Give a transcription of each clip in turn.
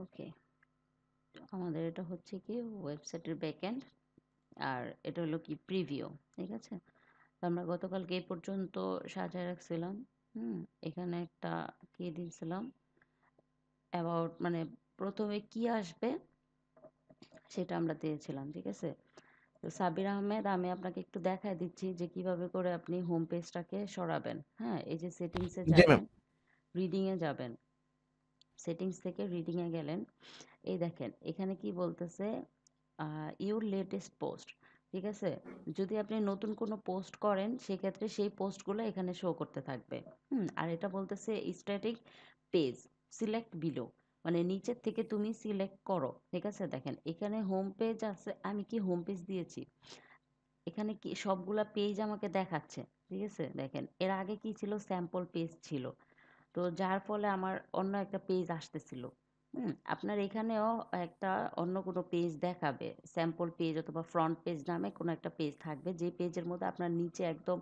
ওকে, আমাদের এটা হচ্ছে কি ওয়েবসাইটের ব্যাকএন্ড, আর এটা হলো কি প্রিভিউ। ঠিক আছে, তো আমরা গতকালকে এই পর্যন্ত সাজায় রাখছিলাম। হুম, এখানে একটা কি দিয়েছিলাম অ্যাবাউট, মানে প্রথমে কি আসবে সেটা আমরা দিয়েছিলাম। ঠিক আছে, তো সাবির আহমেদ, আমি আপনাকে একটু দেখায় দিচ্ছি যে কিভাবে করে আপনি হোম পেজটাকে সরাবেন। হ্যাঁ, এই যে সেটিংসে জি ম্যাম। যাবেন, রিডিংয়ে যাবেন, সেটিংস থেকে রিডিংয়ে গেলেন। এই দেখেন এখানে কি বলতেছে, ইউর লেটেস্ট পোস্ট। ঠিক আছে, যদি আপনি নতুন কোনো পোস্ট করেন সেক্ষেত্রে সেই পোস্টগুলো এখানে শো করতে থাকবে। আর এটা বলতেছে স্ট্যাটিক পেজ, সিলেক্ট বিলো, মানে নিচের থেকে তুমি সিলেক্ট করো। ঠিক আছে, দেখেন এখানে হোম পেজ আছে, আমি কি হোম পেজ দিয়েছি, এখানে কি সবগুলা পেজ আমাকে দেখাচ্ছে। ঠিক আছে, দেখেন এর আগে কি ছিল, স্যাম্পল পেজ ছিল, তো যার ফলে আমার অন্য একটা পেজ আসতেছিল। আপনার এখানেও একটা অন্য কোনো পেজ দেখাবে, স্যাম্পল পেজ অথবা ফ্রন্ট পেজ নামে কোনো একটা পেজ থাকবে, যে পেজের মধ্যে আপনার নিচে একদম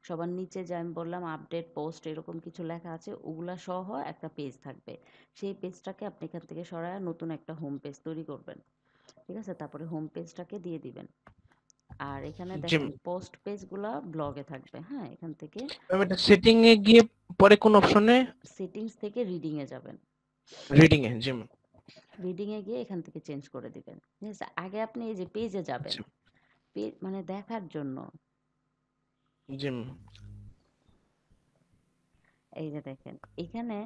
সবার নিচে যে আমি বললাম আপডেট পোস্ট এরকম কিছু লেখা আছে, ওগুলা সহ একটা পেজ থাকবে। সেই পেজটাকে আপনি এখান থেকে সরায় নতুন একটা হোম পেজ তৈরি করবেন। ঠিক আছে, তারপরে হোম পেজটাকে দিয়ে দিবেন। আর এখানে জি দেখেন পোস্ট পেজগুলা ব্লগে থাকবে। হ্যাঁ, এখান থেকে ম্যাম, এটা সেটিং এ গিয়ে পরে কোন অপশনে? সেটিংস থেকে রিডিংয়ে যাবেন। Reading a, G ma'am. রিডিংয়ে গিয়ে এখান থেকে চেঞ্জ করে দিবেন। ঠিক আছে, আগে আপনি এই যে পেজে যাবেন, আচ্ছা। পেজ মানে দেখার জন্য। জি ম্যাম। এই যে দেখেন এখানে,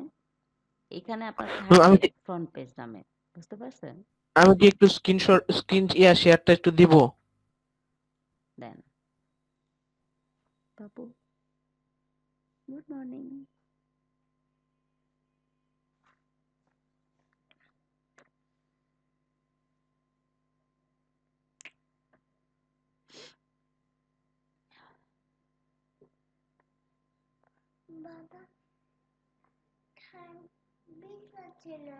এখানে আপনার ম্যাম, থাকবে আমি কি ফ্রন্ট পেজ নামে। বুঝতে পারছেন? আমি কি একটু স্ক্রিনশট, শেয়ারটা একটু দিব? দেন বাবু, গুড মর্নিং। বাবা খাবি খাচ্ছে না।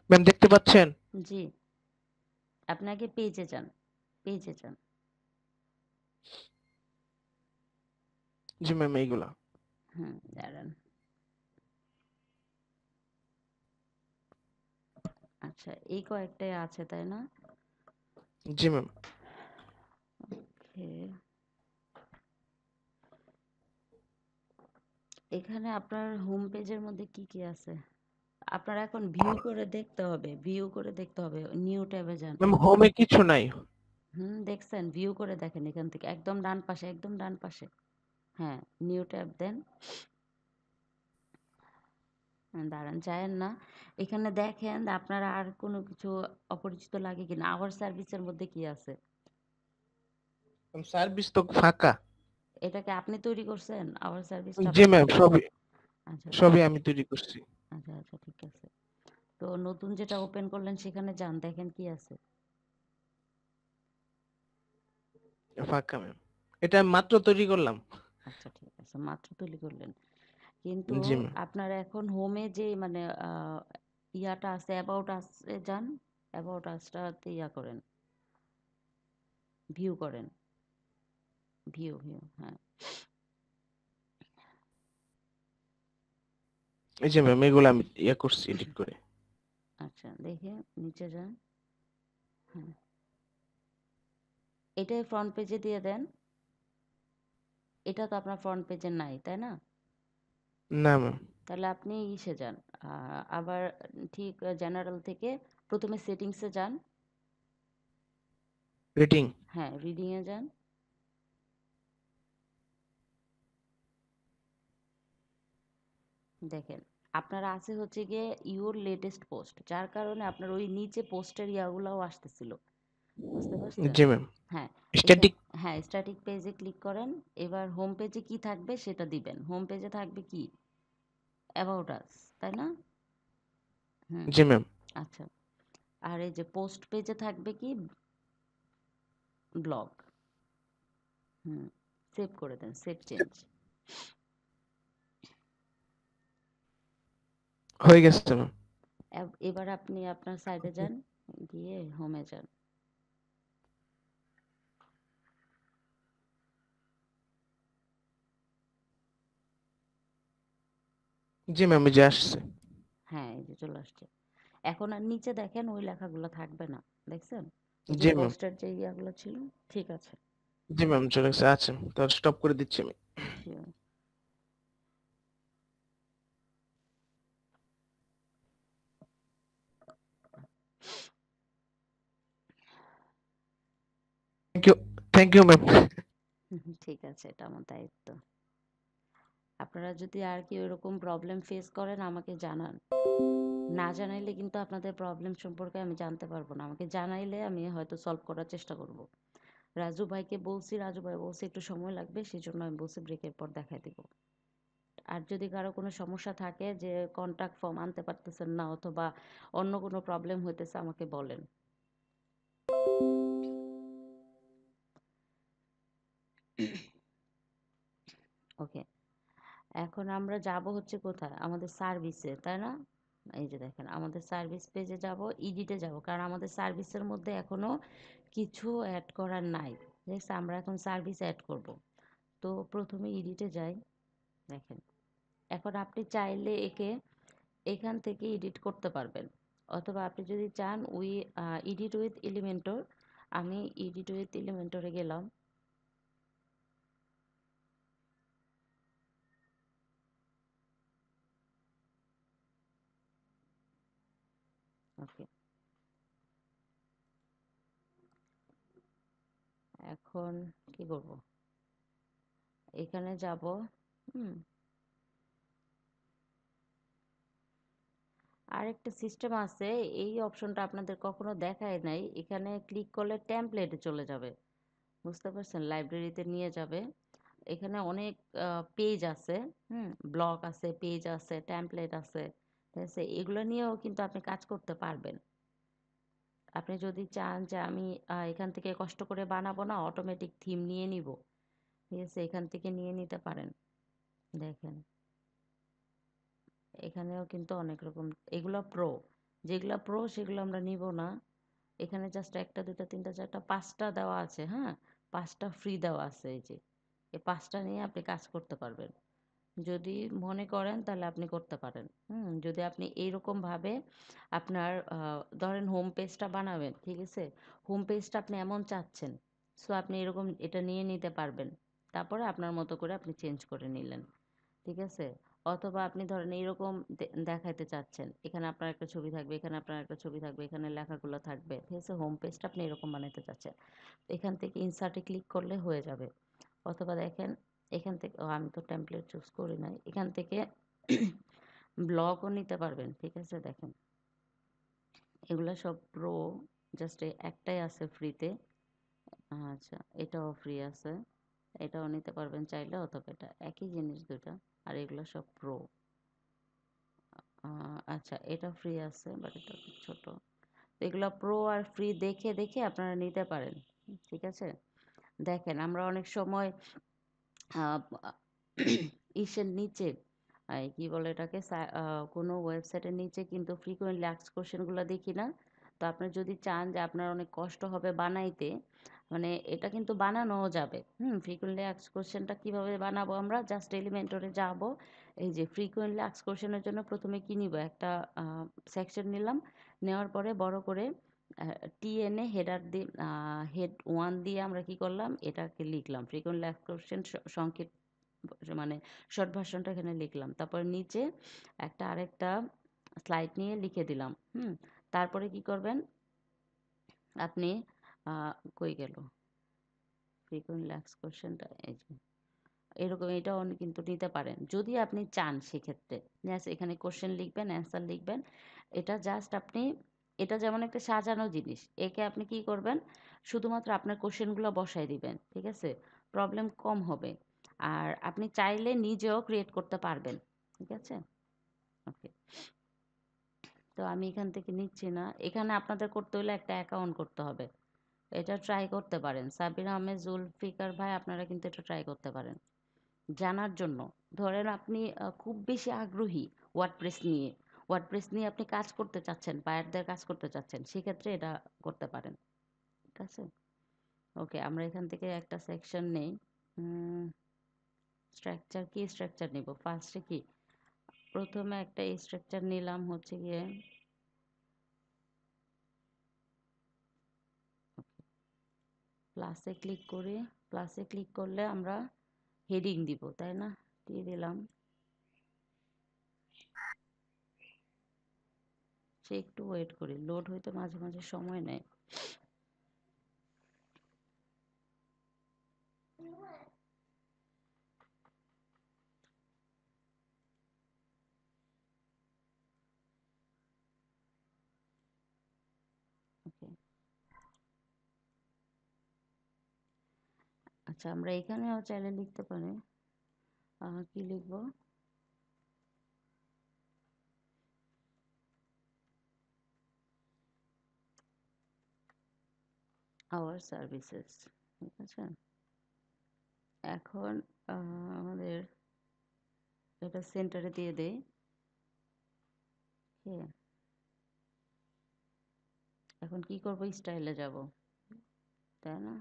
ম্যাম, দেখতে পাচ্ছেন? জি, আপনাকে পেজে যান, পেজে যান। জি ম্যাম, এইগুলা। দাঁড়ান। আচ্ছা, এই কয়েকটাই আছে তাই না? জি ম্যাম। ওকে, এখানে আপনার হোম পেজের মধ্যে কি কি আছে আপনার এখন ভিউ করে দেখতে হবে, ভিউ করে দেখতে হবে, নিউ ট্যাবে যান। ম্যাম, হোমে কিছু নাই। দেখছেন, ভিউ করে দেখেন এখান থেকে একদম ডান পাশে, একদম ডান পাশে। হ্যাঁ, নিউ ট্যাব দেন। দাঁড়ান, যায়েন না, এখানে দেখেন আপনার আর কোনো কিছু অপরিচিত লাগে কিনা, আওয়ার সার্ভিসের মধ্যে কি আছে। সার্ভিস তো ফাঁকা। এটাকে আপনি তৈরি করছেন আওয়ার সার্ভিসটা? জি ম্যাম, সবই আচ্ছা ঠিক সবই আছে। আমি তৈরি করছি। আচ্ছা আচ্ছা ঠিক আছে, তো নতুন যেটা ওপেন করলেন সেখানে যান, দেখেন কি আছে। ফাঁকা ম্যাম, এটা আমি মাত্র তৈরি করলাম। আচ্ছা ঠিক আছে, মাত্র তৈরি করলেন, কিন্তু জি ম্যাম। আপনার এখন হোমে যে মানে ইয়াটা আছে, অ্যাবাউট আসে যান, অ্যাবাউট আসটাতে ইয়া করেন, ভিউ করেন, ভিউ ভিউ, হ্যাঁ। এই যে ম্যাম, এগুলো আমি ইয়ে করছি এডিট করে। আচ্ছা, দেখে নিচে যান। হ্যাঁ, এটাই ফ্রন্ট পেজে দিয়ে দেন। এটা তো আপনার ফ্রন্ট পেজে নাই তাই না? না ম্যাম। তাহলে আপনি ইসে যান, আবার ঠিক জেনারেল থেকে প্রথমে সেটিংসে যান। রেটিং। হ্যাঁ, রিডিংয়ে যান। দেখেন আপনার আছে হচ্ছে গিয়ে ইউর লেটেস্ট পোস্ট, যার কারণে আপনার ওই নিচে পোস্টের ইয়াগুলাও আসতেছিল। বুঝতে পারছেন? জি ম্যাম। হ্যাঁ, এখানে স্ট্যাটিক। হ্যাঁ স্ট্যাটিক পেজে ক্লিক করেন। এবার হোম পেজে কি থাকবে সেটা দিবেন। হোম পেজে থাকবে কি, অ্যাবাউট আস, তাই না? হুম, জি ম্যাম। আচ্ছা। আর এই যে পোস্ট পেজে থাকবে কি, ব্লগ। হুম, সেভ করে দেন, সেভ চেঞ্জ। হয়ে গেছে ম্যাম। এবার আপনি আপনার সাইডে যান, গিয়ে হোমে যান। জি ম্যাম, এই যে আসছে। হ্যাঁ, এই যে চলে আসছে। এখন আর নিচে দেখেন ওই লেখাগুলো থাকবে না। দেখছেন? ওই যে জি ম্যাম। পোস্টের যে ইয়াগুলো ছিল? ঠিক আছে। জি ম্যাম, চলে গেছে। আচ্ছা, তাহলে স্টপ করে দিচ্ছি আমি। জি। Thank you. Thank you ma'am. ঠিক আছে, এটা আমার দায়িত্ব। আপনারা যদি আর কেউ এরকম প্রবলেম ফেস করেন আমাকে জানান। না জানাইলে কিন্তু আপনাদের প্রবলেম সম্পর্কে আমি জানতে পারবো না। আমাকে জানাইলে আমি হয়তো সলভ করার চেষ্টা করব। রাজু ভাইকে বলছি, রাজু ভাই বলছে একটু সময় লাগবে, সেজন্য আমি বলছি ব্রেকের পর দেখাই দিব। আর যদি কারো কোনো সমস্যা থাকে যে কন্ট্যাক্ট ফর্ম আনতে পারতেছেন না অথবা অন্য কোনো প্রবলেম হইতেছে আমাকে বলেন। ওকে, এখন আমরা যাব হচ্ছে কোথায়? আমাদের সার্ভিসে, তাই না? এই যে দেখেন আমাদের সার্ভিস পেজে যাব, ইডিটে যাব, কারণ আমাদের সার্ভিসের মধ্যে এখনো কিছু অ্যাড করার নাই। ঠিক আছে, আমরা এখন সার্ভিস অ্যাড করব। তো প্রথমে এডিটে যাই। দেখেন, এখন আপনি চাইলে একে এখান থেকে এডিট করতে পারবেন, অথবা আপনি যদি চান এডিট উইথ এলিমেন্টর। আমি এডিট উইথ এলিমেন্টরে গেলাম। ওকে, এখন কি করব? এখানে যাব। হুম, আরেকটা সিস্টেম আছে, এই অপশনটা আপনাদের কখনো দেখায় নাই। এখানে ক্লিক করলে টেমপ্লেটে চলে যাবে। বুঝতে পারছেন? লাইব্রেরিতে নিয়ে যাবে। এখানে অনেক পেজ আছে। হুম, ব্লগ আছে, পেজ আছে, টেমপ্লেট আছে। ঠিক আছে, এগুলো নিয়েও কিন্তু আপনি কাজ করতে পারবেন। আপনি যদি চান যে আমি এখান থেকে কষ্ট করে বানাবো না, অটোমেটিক থিম নিয়ে নিব, ঠিক আছে, এখান থেকে নিয়ে নিতে পারেন। দেখেন, এখানেও কিন্তু অনেক রকম। এগুলো প্রো, যেগুলো প্রো সেগুলো আমরা নিব না। এখানে জাস্ট একটা দুটা তিনটা চারটা পাঁচটা দেওয়া আছে। হ্যাঁ, পাঁচটা ফ্রি দেওয়া আছে। এই যে এই পাঁচটা নিয়ে আপনি কাজ করতে পারবেন। যদি মনে করেন তাহলে আপনি করতে পারেন। যদি আপনি এইরকম ভাবে আপনার ধরেন হোম পেজটা বানাবেন, ঠিক আছে, হোম পেজটা আপনি এমন চাচ্ছেন, সো আপনি এরকম এটা নিয়ে নিতে পারবেন। তারপরে আপনার মতো করে আপনি চেঞ্জ করে নিলেন, ঠিক আছে। অথবা আপনি ধরেন এইরকম দেখাইতে চাচ্ছেন, এখানে আপনার একটা ছবি থাকবে, এখানে আপনার একটা ছবি থাকবে, এখানে লেখাগুলো থাকবে, ঠিক আছে, হোম পেজটা আপনি এরকম বানাইতে চাচ্ছেন, এখান থেকে ইনসার্টে ক্লিক করলে হয়ে যাবে। অথবা দেখেন, এখান থেকে আমি তো টেমপ্লেট চুজ করি নাই, এখান থেকে ব্লগও নিতে পারবেন, ঠিক আছে। দেখেন, এগুলো সব প্রো, জাস্ট একটাই আছে ফ্রিতে। আচ্ছা, এটাও ফ্রি আছে, এটাও নিতে পারবেন চাইলে, অথবা এটা একই জিনিস দুটা। আর এগুলো সব প্রো। আচ্ছা, এটা ফ্রি আছে বাট এটা খুব ছোট। তো এগুলো প্রো আর ফ্রি দেখে দেখে আপনারা নিতে পারেন, ঠিক আছে। দেখেন, আমরা অনেক সময় আহ, ইসের নিচে কি বলে এটাকে, কোনো ওয়েবসাইটের নিচে কিন্তু ফ্রিকোয়েন্টলি আস্কড কোশ্চেনগুলো দেখি না। তো আপনি যদি চান যে আপনার অনেক কষ্ট হবে বানাইতে, মানে এটা কিন্তু বানানোও যাবে। ফ্রিকোয়েন্টলি আস্কড কোশ্চেনটা কীভাবে বানাবো? আমরা জাস্ট এলিমেন্টরে যাব। এই যে ফ্রিকোয়েন্টলি আস্কড কোশ্চেনের জন্য প্রথমে কি নিব, একটা সেকশন নিলাম। নেওয়ার পরে বড় করে টিএনএ হেডার দিয়ে, হেড ওয়ান দিয়ে আমরা কি করলাম, এটাকে লিখলাম ফ্রিকোয়েন্টলি আস্কড কোশ্চেন সংক্ষিপ্ত, মানে শর্ট ভার্সনটা এখানে লিখলাম। তারপর নিচে আরেকটা স্লাইড নিয়ে লিখে দিলাম। তারপরে কি করবেন আপনি, কই গেল ফ্রিকোয়েন্টলি আস্কড কোশ্চেনটা, এই যে এরকম, এটাও কিন্তু নিতে পারেন যদি আপনি চান। সেক্ষেত্রে এখানে কোশ্চেন লিখবেন, অ্যান্সার লিখবেন। এটা জাস্ট আপনি, এটা যেমন একটা সাজানো জিনিস, একে আপনি কি করবেন, শুধুমাত্র আপনার কোশ্চেনগুলো বসাই দিবেন, ঠিক আছে, প্রবলেম কম হবে। আর আপনি চাইলে নিজেও ক্রিয়েট করতে পারবেন, ঠিক আছে। ওকে, তো আমি এখান থেকে নিচ্ছি না। এখানে আপনাদের করতে হলে একটা অ্যাকাউন্ট করতে হবে। এটা ট্রাই করতে পারেন, সাবির আহমেদ, জুলফিকার ভাই, আপনারা কিন্তু এটা ট্রাই করতে পারেন জানার জন্য। ধরেন আপনি খুব বেশি আগ্রহী ওয়ার্ডপ্রেস নিয়ে, ওয়ার্ডপ্রেস নিয়ে আপনি কাজ করতে চাচ্ছেন, বায়ারদের কাজ করতে চাচ্ছেন, সেক্ষেত্রে এটা করতে পারেন, ঠিক আছে। ওকে, আমরা এখান থেকে একটা সেকশন নেই। স্ট্রাকচার, কি স্ট্রাকচার নিব ফার্স্টে? কি প্রথমে একটা স্ট্রাকচার নিলাম হচ্ছে গিয়ে প্লাসে ক্লিক করে, প্লাসে ক্লিক করলে আমরা হেডিং দিব, তাই না? দিয়ে দিলাম। সে একটু ওয়েট করি, লোড হইতে মাঝে মাঝে সময় নেয়। ওকে, আচ্ছা আমরা এখানেও চাইলে লিখতে পারি, কি লিখবো, আওয়ার সার্ভিসেস। ঠিক আছে, এখন আমাদের এটা সেন্টারে দিয়ে দেই। ঠিক, এখন কি করব, স্টাইলে যাব, তাই না?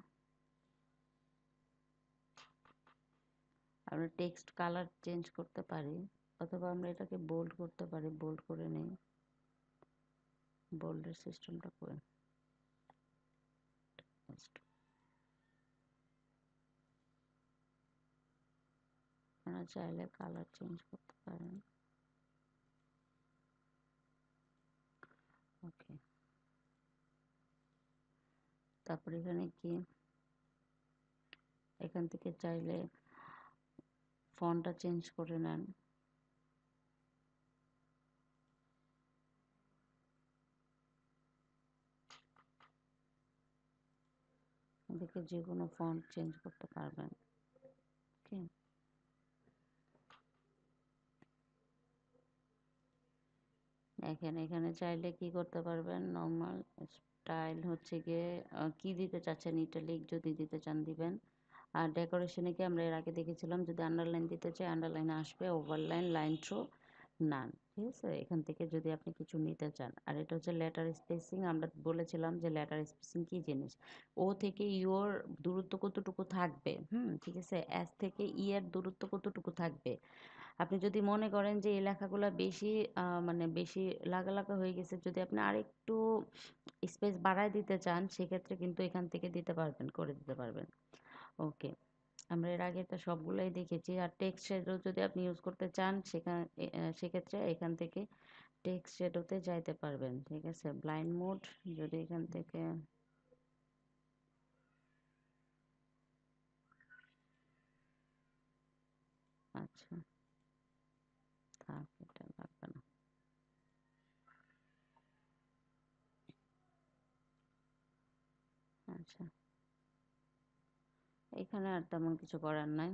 আমরা টেক্সট কালার চেঞ্জ করতে পারি, অথবা আমরা এটাকে বোল্ড করতে পারি, বোল্ড করে নেই। বোল্ডের সিস্টেমটা করে আপনারা চাইলে কালার চেঞ্জ করতে পারেন। ওকে, তারপর এখানে কি, এখান থেকে চাইলে ফন্টটা চেঞ্জ করে নেন। এদিকে যে কোনো ফন্ট চেঞ্জ করতে পারবেন। ওকে, এখানে চাইলে কি করতে পারবেন, নর্মাল স্টাইল হচ্ছে গিয়ে কি দিতে চাচ্ছেন, ইটালিক যদি দিতে চান দিবেন। আর ডেকোরেশনে কি আমরা এর আগে দেখেছিলাম, যদি আন্ডারলাইন দিতে চাই আন্ডারলাইন আসবে, ওভারলাইন, লাইন থ্রো, নান। ঠিক আছে, এখান থেকে যদি আপনি কিছু নিতে চান। আর এটা হচ্ছে লেটার স্পেসিং, আমরা বলেছিলাম যে লেটার স্পেসিং কি জিনিস, ও থেকে ইউর দূরত্ব কতটুকু থাকবে, ঠিক আছে, এস থেকে ই এর দূরত্ব কতটুকু থাকবে। আপনি যদি মনে করেন যে এই লেখাগুলা বেশি মানে বেশি লাগা লাগা হয়ে গেছে, যদি আপনি আরেকটু স্পেস বাড়ায় দিতে চান, সেক্ষেত্রে কিন্তু এখান থেকে দিতে পারবেন, করে দিতে পারবেন। ওকে, আমরা এর আগে তো সবগুলাই দেখেছি। আর টেক্সট শ্যাডো যদি আপনি ইউজ করতে চান, সেক্ষেত্রে এখান থেকে টেক্সট শ্যাডোতে যাইতে পারবেন। ঠিক আছে, ব্লাইন্ড মোড যদি এখান থেকে, আচ্ছা থাক, এটা লাগবে না। আচ্ছা, এখানে আর তেমন কিছু করার নাই।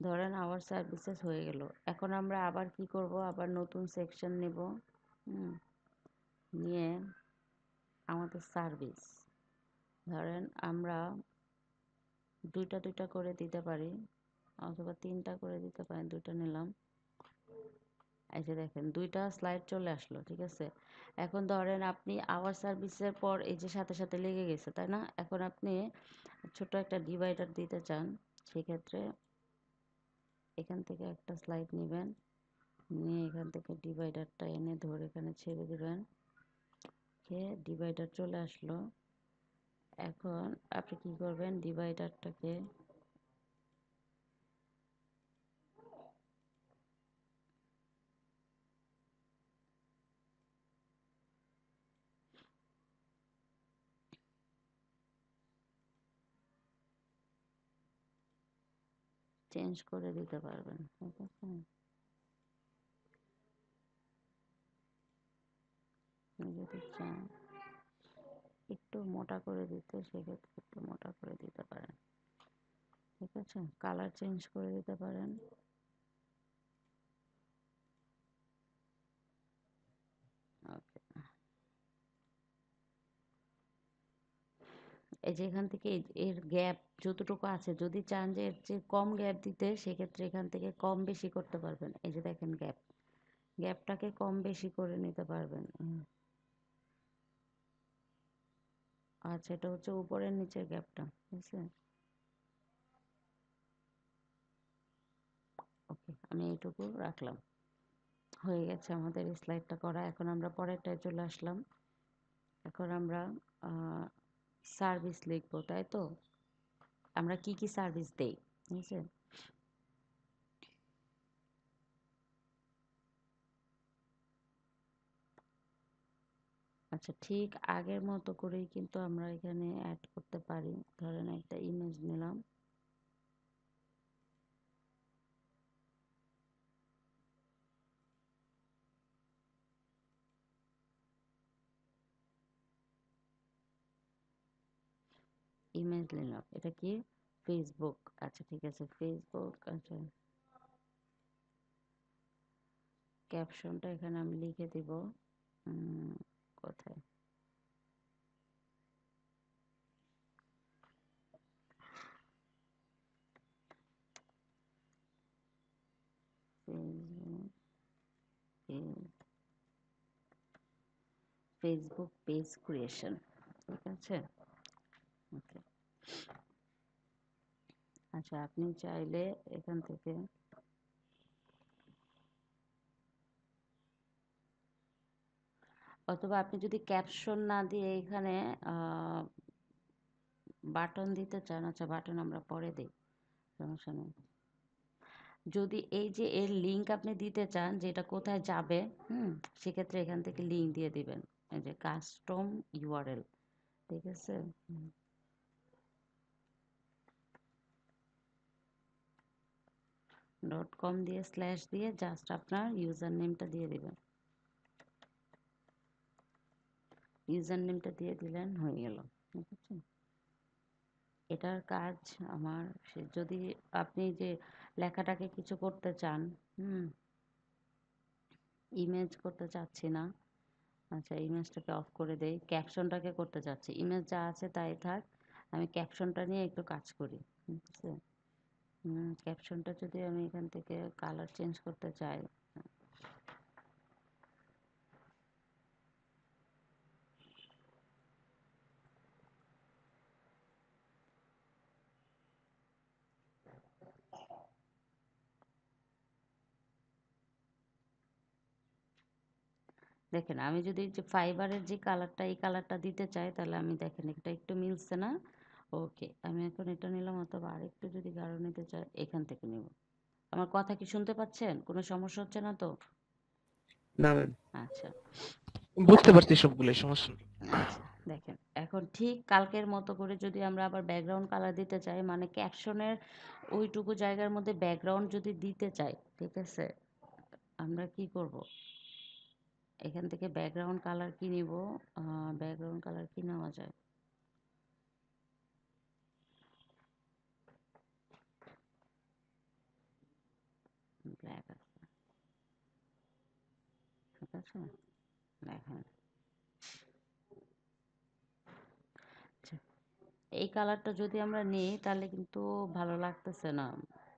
ধরেন আওয়ার সার্ভিসেস হয়ে গেল, এখন আমরা আবার কি করব, আবার নতুন সেকশন নেব। হুম, নিয়ে আমাদের সার্ভিস, ধরেন আমরা দুইটা দুইটা করে দিতে পারি, অথবা তিনটা করে দিতে পারেন। দুইটা নিলাম, এই যে দেখেন দুইটা স্লাইড চলে আসলো। ঠিক আছে, এখন ধরেন আপনি আওয়ার সার্ভিসের পর এই যে সাথে সাথে লেগে গেছে, তাই না? এখন আপনি ছোট একটা ডিভাইডার দিতে চান, সেক্ষেত্রে এখান থেকে একটা স্লাইড নেবেন, নিয়ে এখান থেকে ডিভাইডারটা এনে ধরে এখানে ছেড়ে দিবেন। ডিভাইডার চলে আসলো। এখন আপনি কি করবেন, ডিভাইডারটাকে চেঞ্জ করে দিতে পারবেন। ঠিক আছে, আপনি যদি চান একটু মোটা করে দিতে, সেক্ষেত্রে একটু মোটা করে দিতে পারেন। ঠিক আছে, কালার চেঞ্জ করে দিতে পারেন। ওকে, এই যে এখান থেকে এর গ্যাপ যতটুকু আছে, যদি চান যে এর চেয়ে কম গ্যাপ দিতে, সেক্ষেত্রে এখান থেকে কম বেশি করতে পারবেন। এই যে দেখেন গ্যাপ, গ্যাপটাকে কম বেশি করে নিতে পারবেন। আচ্ছা, এটা হচ্ছে উপরের নিচের গ্যাপটা। ঠিক আছে, ওকে, আমি এইটুকু রাখলাম। হয়ে গেছে আমাদের স্লাইডটা করা। এখন আমরা পরেরটায় চলে আসলাম। এখন আমরা সার্ভিস লিখব, তাই তো? আমরা কি কি সার্ভিস দেই, ঠিক আছে? আচ্ছা, ঠিক আগের মতো করেই কিন্তু আমরা এখানে অ্যাড করতে পারি। ধরেন একটা ইমেজ নিলাম। ইমেজ নিলাম, এটা কি? ফেসবুক। আচ্ছা ঠিক আছে, ফেসবুক। আচ্ছা, ক্যাপশনটা এখানে আমি লিখে দিব। কোথায়? ফেসবুক পেজ ক্রিয়েশন, ঠিক আছে? ওকে। আচ্ছা, আপনি চাইলে এখান থেকে, অথবা আপনি যদি ক্যাপশন না দিয়ে এখানে বাটন দিতে চান, আচ্ছা বাটন আমরা পরে দিই, সমস্যা নেই। যদি এই যে এর লিঙ্ক আপনি দিতে চান যে এটা কোথায় যাবে, সেক্ষেত্রে এখান থেকে লিঙ্ক দিয়ে দিবেন, এই যে কাস্টম ইউআরএল, ঠিক আছে? .com দিয়ে স্ল্যাশ দিয়ে জাস্ট আপনার ইউজার নেমটা দিয়ে দিবেন। ইউজার নেমটা দিয়ে দিলেন, হয়ে গেল, ঠিক আছে? এটার কাজ আমার, যদি আপনি যে লেখাটাকে কিছু করতে চান, ইমেজ করতে চাচ্ছি না। আচ্ছা, ইমেজটাকে অফ করে দেই। ক্যাপশনটাকে করতে চাচ্ছি, ইমেজ যা আছে তাই থাক, আমি ক্যাপশনটা নিয়ে একটু কাজ করি, ঠিক আছে? ক্যাপশনটা যদি আমি এখান থেকে কালার চেঞ্জ করতে চাই, দেখেন আমি যদি যে ফাইবারের যে কালারটা, এই কালারটা দিতে চাই, তাহলে আমি দেখেন এটা একটু মিলছে না? ওকে, আমি এখন এটা নিলাম, অথবা আরেকটু যদি গাঢ় নিতে চাই এখান থেকে নেব। আমার কথা কি শুনতে পাচ্ছেন? কোনো সমস্যা হচ্ছে না তো? না ম্যাম, আচ্ছা। বুঝতে পারছি সবগুলো, সমস্যা নেই। আচ্ছা, দেখেন এখন ঠিক কালকের মতো করে যদি আমরা আবার ব্যাকগ্রাউন্ড কালার দিতে চাই, মানে ক্যাপশনের ওইটুকু জায়গার মধ্যে ব্যাকগ্রাউন্ড যদি দিতে চাই, ঠিক আছে? আমরা কি করব? এখান থেকে ব্যাকগ্রাউন্ড কালার কি নিব? ব্যাকগ্রাউন্ড কালার কি নেওয়া যায়? ব্ল্যাক আছে, ঠিক আছে? দেখেন, আচ্ছা, এই কালারটা যদি আমরা নিই তাহলে কিন্তু ভালো লাগতেছে না,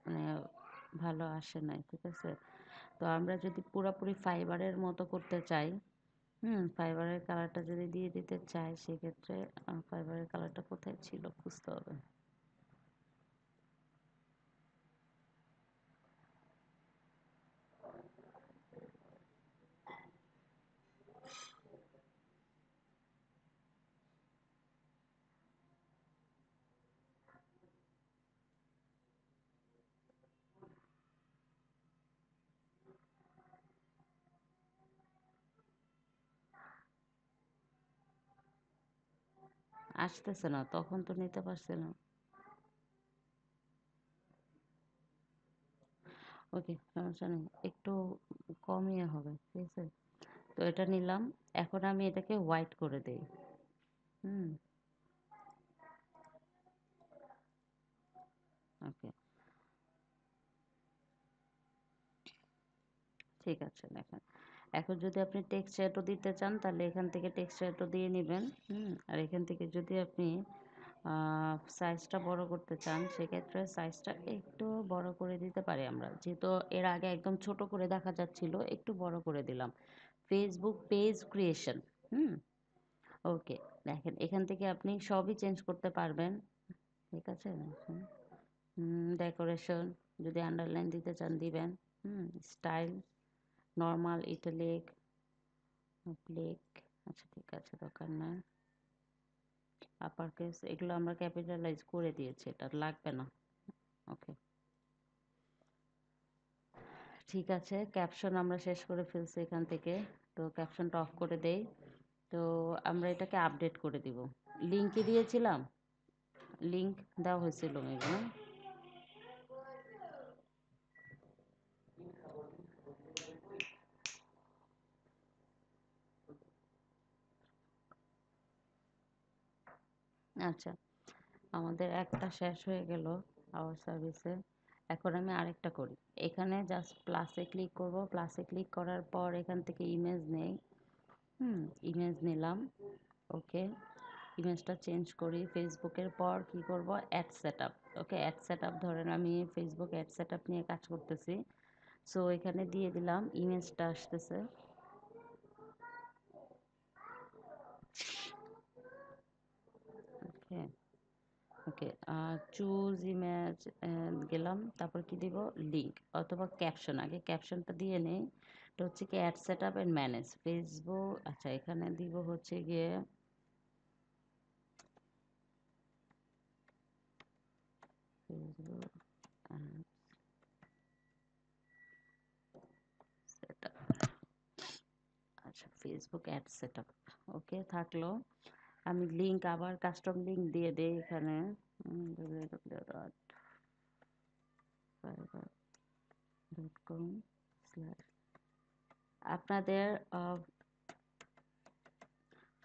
মানে ভালো আসে নাই, ঠিক আছে? তো আমরা যদি পুরোপুরি ফাইবারের মতো করতে চাই, ফাইবারের কালারটা যদি দিয়ে দিতে চাই, সেক্ষেত্রে ফাইবারের কালারটা কোথায় ছিল খুঁজতে হবে। আসতেছে না, তখন তো নিতে পারছিলাম। ওকে, সমস্যা নেই, একটু কমই হবে, ঠিক আছে? তো এটা নিলাম, এখন আমি এটাকে হোয়াইট করে দেই। হুম। ওকে, ঠিক আছে, দেখেন এখন যদি আপনি টেক্সট চ্যাটও দিতে চান, তাহলে এখান থেকে টেক্সট চ্যাটও দিয়ে নেবেন। আর এখান থেকে যদি আপনি সাইজটা বড় করতে চান, সেক্ষেত্রে সাইজটা একটু বড় করে দিতে পারি আমরা, যেহেতু এর আগে একদম ছোট করে দেখা যাচ্ছিল, একটু বড় করে দিলাম। Facebook page creation. Hmm. Okay, দেখেন এখান থেকে আপনি সবই চেঞ্জ করতে পারবেন, ঠিক আছে? ডেকোরেশন, যদি আন্ডারলাইন দিতে চান দিবেন। স্টাইল, নর্মাল, ইটালিক, ব্লেক, আচ্ছা ঠিক আছে, দরকার নাই। আপার কেস এগুলো আমরা ক্যাপিটালাইজ করে দিয়েছি, এটা লাগবে না। ওকে, ঠিক আছে। ক্যাপশন আমরা শেষ করে ফেলছি এখান থেকে, তো ক্যাপশনটা অফ করে দেই। তো আমরা এটাকে আপডেট করে দিব। লিঙ্কে দিয়েছিলাম, লিঙ্ক দেওয়া হয়েছিল মেবি না? আচ্ছা, আমাদের একটা শেষ হয়ে গেল আওয়ার সার্ভিসে। এখন আমি আরেকটা করি। এখানে জাস্ট প্লাসে ক্লিক করব, প্লাসে ক্লিক করার পর এখান থেকে ইমেজ নেই। ইমেজ নিলাম। ওকে, ইমেজটা চেঞ্জ করি। ফেসবুকের পর কি করব, অ্যাড সেটআপ। ওকে, অ্যাড সেটআপ ধরেন আমি ফেসবুক অ্যাড সেটআপ নিয়ে কাজ করতেছি। সো এখানে দিয়ে দিলাম, ইমেজটা আসতেছে। ওকে, ওকে, চুজ ইমেজ গেলাম, তারপর কি দিব, লিঙ্ক অথবা ক্যাপশন। আগে ক্যাপশনটা দিয়ে নেই। এটা হচ্ছে কি add setup and manage Facebook. আচ্ছা, এখানে দিব হচ্ছে গিয়ে ফেসবুক সেটআপ। আচ্ছা, ফেসবুক অ্যাড সেটআপ। ওকে, থাকলো। আমি লিঙ্ক আবার কাস্টম লিঙ্ক দিয়ে দেই এখানে, www.fiverr.com। আপনাদের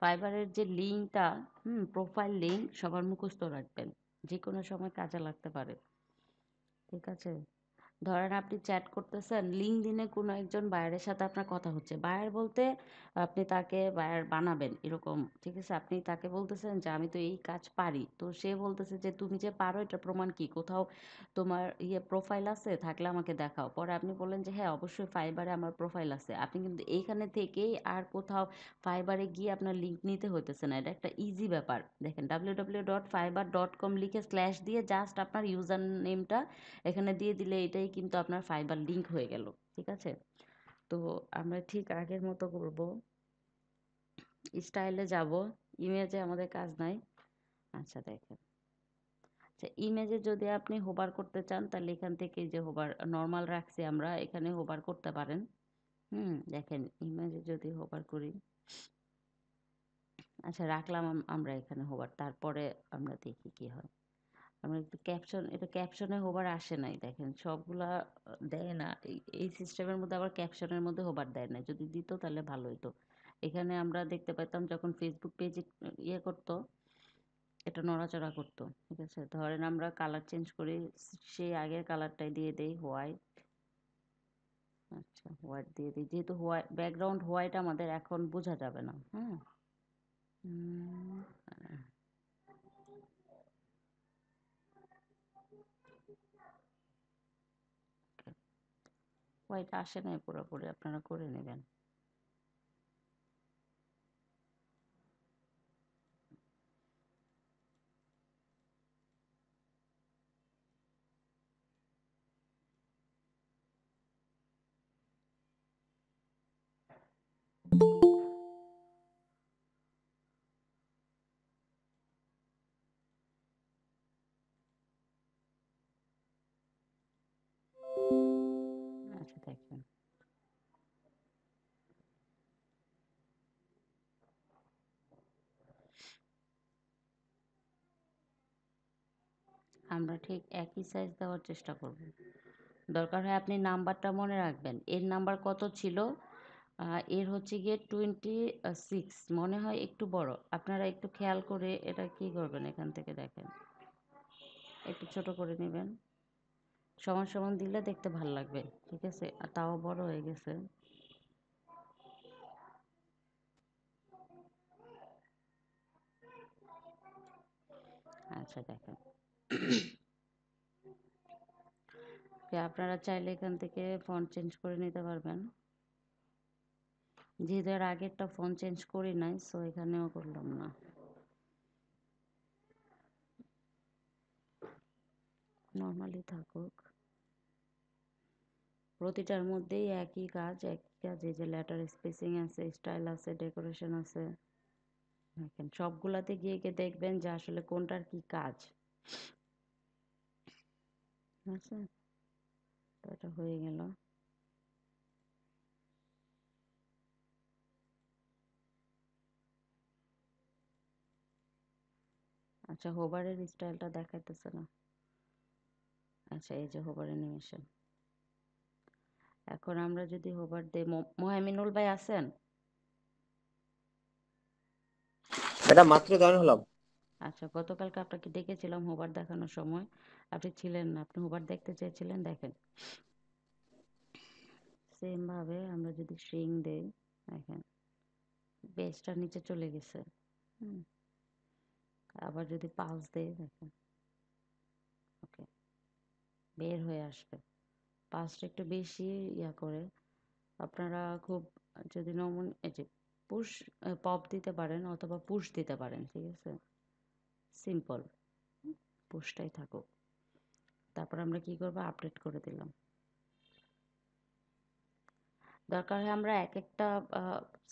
ফাইবারের যে লিঙ্কটা, প্রোফাইল লিঙ্ক সবার মুখস্থ রাখবেন, যে কোনো সময় কাজে লাগতে পারে। ঠিক আছে, ধরেন আপনি চ্যাট করতেছেন, লিঙ্কডইনে কোনো একজন বায়ারের সাথে আপনার কথা হচ্ছে। বায়ার বলতে আপনি তাকে বায়ার বানাবেন এরকম। ঠিক আছে, আপনি তাকে বলতেছেন যে আমি তো এই কাজ পারি। তো সে বলতেছে যে তুমি যে পারো এটার প্রমাণ কি? কোথাও তোমার প্রোফাইল আছে? থাকলে আমাকে দেখাও। পরে আপনি বললেন যে হ্যাঁ, অবশ্যই ফাইবারে আমার প্রোফাইল আছে। আপনি কিন্তু এইখানে থেকেই আর কোথাও ফাইবারে গিয়ে আপনার লিঙ্ক নিতে হইতেছে না। এটা একটা ইজি ব্যাপার। দেখেন www.fiverr.com লিখে স্ল্যাশ দিয়ে জাস্ট আপনার ইউজার নেমটা এখানে দিয়ে দিলে এটাই কিন্তু আপনার ফাইবার লিংক হয়ে গেল। ঠিক আছে, তো আমরা ঠিক আগের মতো করব। স্টাইলে যাব, ইমেজে আমাদের কাজ নাই। আচ্ছা দেখেন, আচ্ছা ইমেজে যদি আপনি হোভার করতে চান তাহলে এখান থেকে যে হোভার নর্মাল রাখছি আমরা, এখানে হোভার করতে পারেন। দেখেন ইমেজে যদি হোভার করি, আচ্ছা রাখলাম আমরা এখানে হোভার, তারপরে আমরা দেখি কি হয়। আমরা একটু ক্যাপশন, এটা ক্যাপশনে হোভার আসে নাই, দেখেন সবগুলা দেয় না। এই সিস্টেমের মধ্যে আবার ক্যাপশনের মধ্যে হোভার দেয় না, যদি দিত তাহলে ভালো হতো। এখানে আমরা দেখতে পেতাম যখন ফেসবুক পেজে করতো, এটা নড়াচড়া করতো। ঠিক আছে, ধরেন আমরা কালার চেঞ্জ করি, সেই আগের কালারটাই দিয়ে দেই, হোয়াইট। আচ্ছা, হোয়াইট দিয়ে দিই, যেহেতু হোয়াইট ব্যাকগ্রাউন্ড হোয়াইট আমাদের এখন বোঝা যাবে না। হ্যাঁ, হোয়াইট আসে নাই পুরোপুরি, আপনারা করে নেবেন। আচ্ছা দেখেন, আমরা ঠিক একই সাইজ দেওয়ার চেষ্টা করব। দরকার হয় আপনি নাম্বারটা মনে রাখবেন, এর নাম্বার কত ছিল, এর হচ্ছে গিয়ে 26, মনে হয় একটু বড়। আপনারা একটু খেয়াল করে এটা কি করবেন, এখান থেকে দেখেন, একটু ছোট করে নেবেন। সমান সমান দিলে দেখতে ভালো লাগবে। ঠিক আছে, আর তাও বড় হয়ে গেছে। আচ্ছা দেখেন, আপনারা চাইলে এখান থেকে ফন্ট চেঞ্জ করে নিতে পারবেন। যেহেতু এর আগেরটা ফন্ট চেঞ্জ করি নাই, সো এখানেও করলাম না। নর্মালি থাকুক, প্রতিটার মধ্যেই একই কাজ, একই কাজ, এই যে লেটার স্পেসিং আছে, স্টাইল আছে, ডেকোরেশন আছে, দেখেন সবগুলাতে গিয়ে গিয়ে দেখবেন যে আসলে কোনটার কি কাজ আছে। তো এটা হয়ে গেল। আচ্ছা, হোভারের স্টাইলটা দেখাইতেছে না। আচ্ছা, এই যে হোভার অ্যানিমেশন। এখন আমরা যদি হোভার দেই, মোহামিনুল ভাই আছেন? ম্যাডাম মাত্র জয়েন হলাম। আচ্ছা, গতকালকে আপনাকে ডেকেছিলাম হোভার দেখানোর সময়, আপনি ছিলেন না, আপনি হোভার দেখতে চেয়েছিলেন। দেখেন সেম ভাবে আমরা যদি শ্রিং দেই, দেখেন বেসটা নিচে চলে গেছে। হুম, আবার যদি পালস দেই, দেখেন ওকে বের হয়ে আসবে। পালসটা একটু বেশি ইয়া করে, আপনারা খুব যদি নমন এই যে পুশ পপ দিতে পারেন অথবা পুশ দিতে পারেন, ঠিক আছে, সিম্পল পুশটাই থাকুক। তারপর আমরা কি করব, আপডেট করে দিলাম। দরকার হয় আমরা এক একটা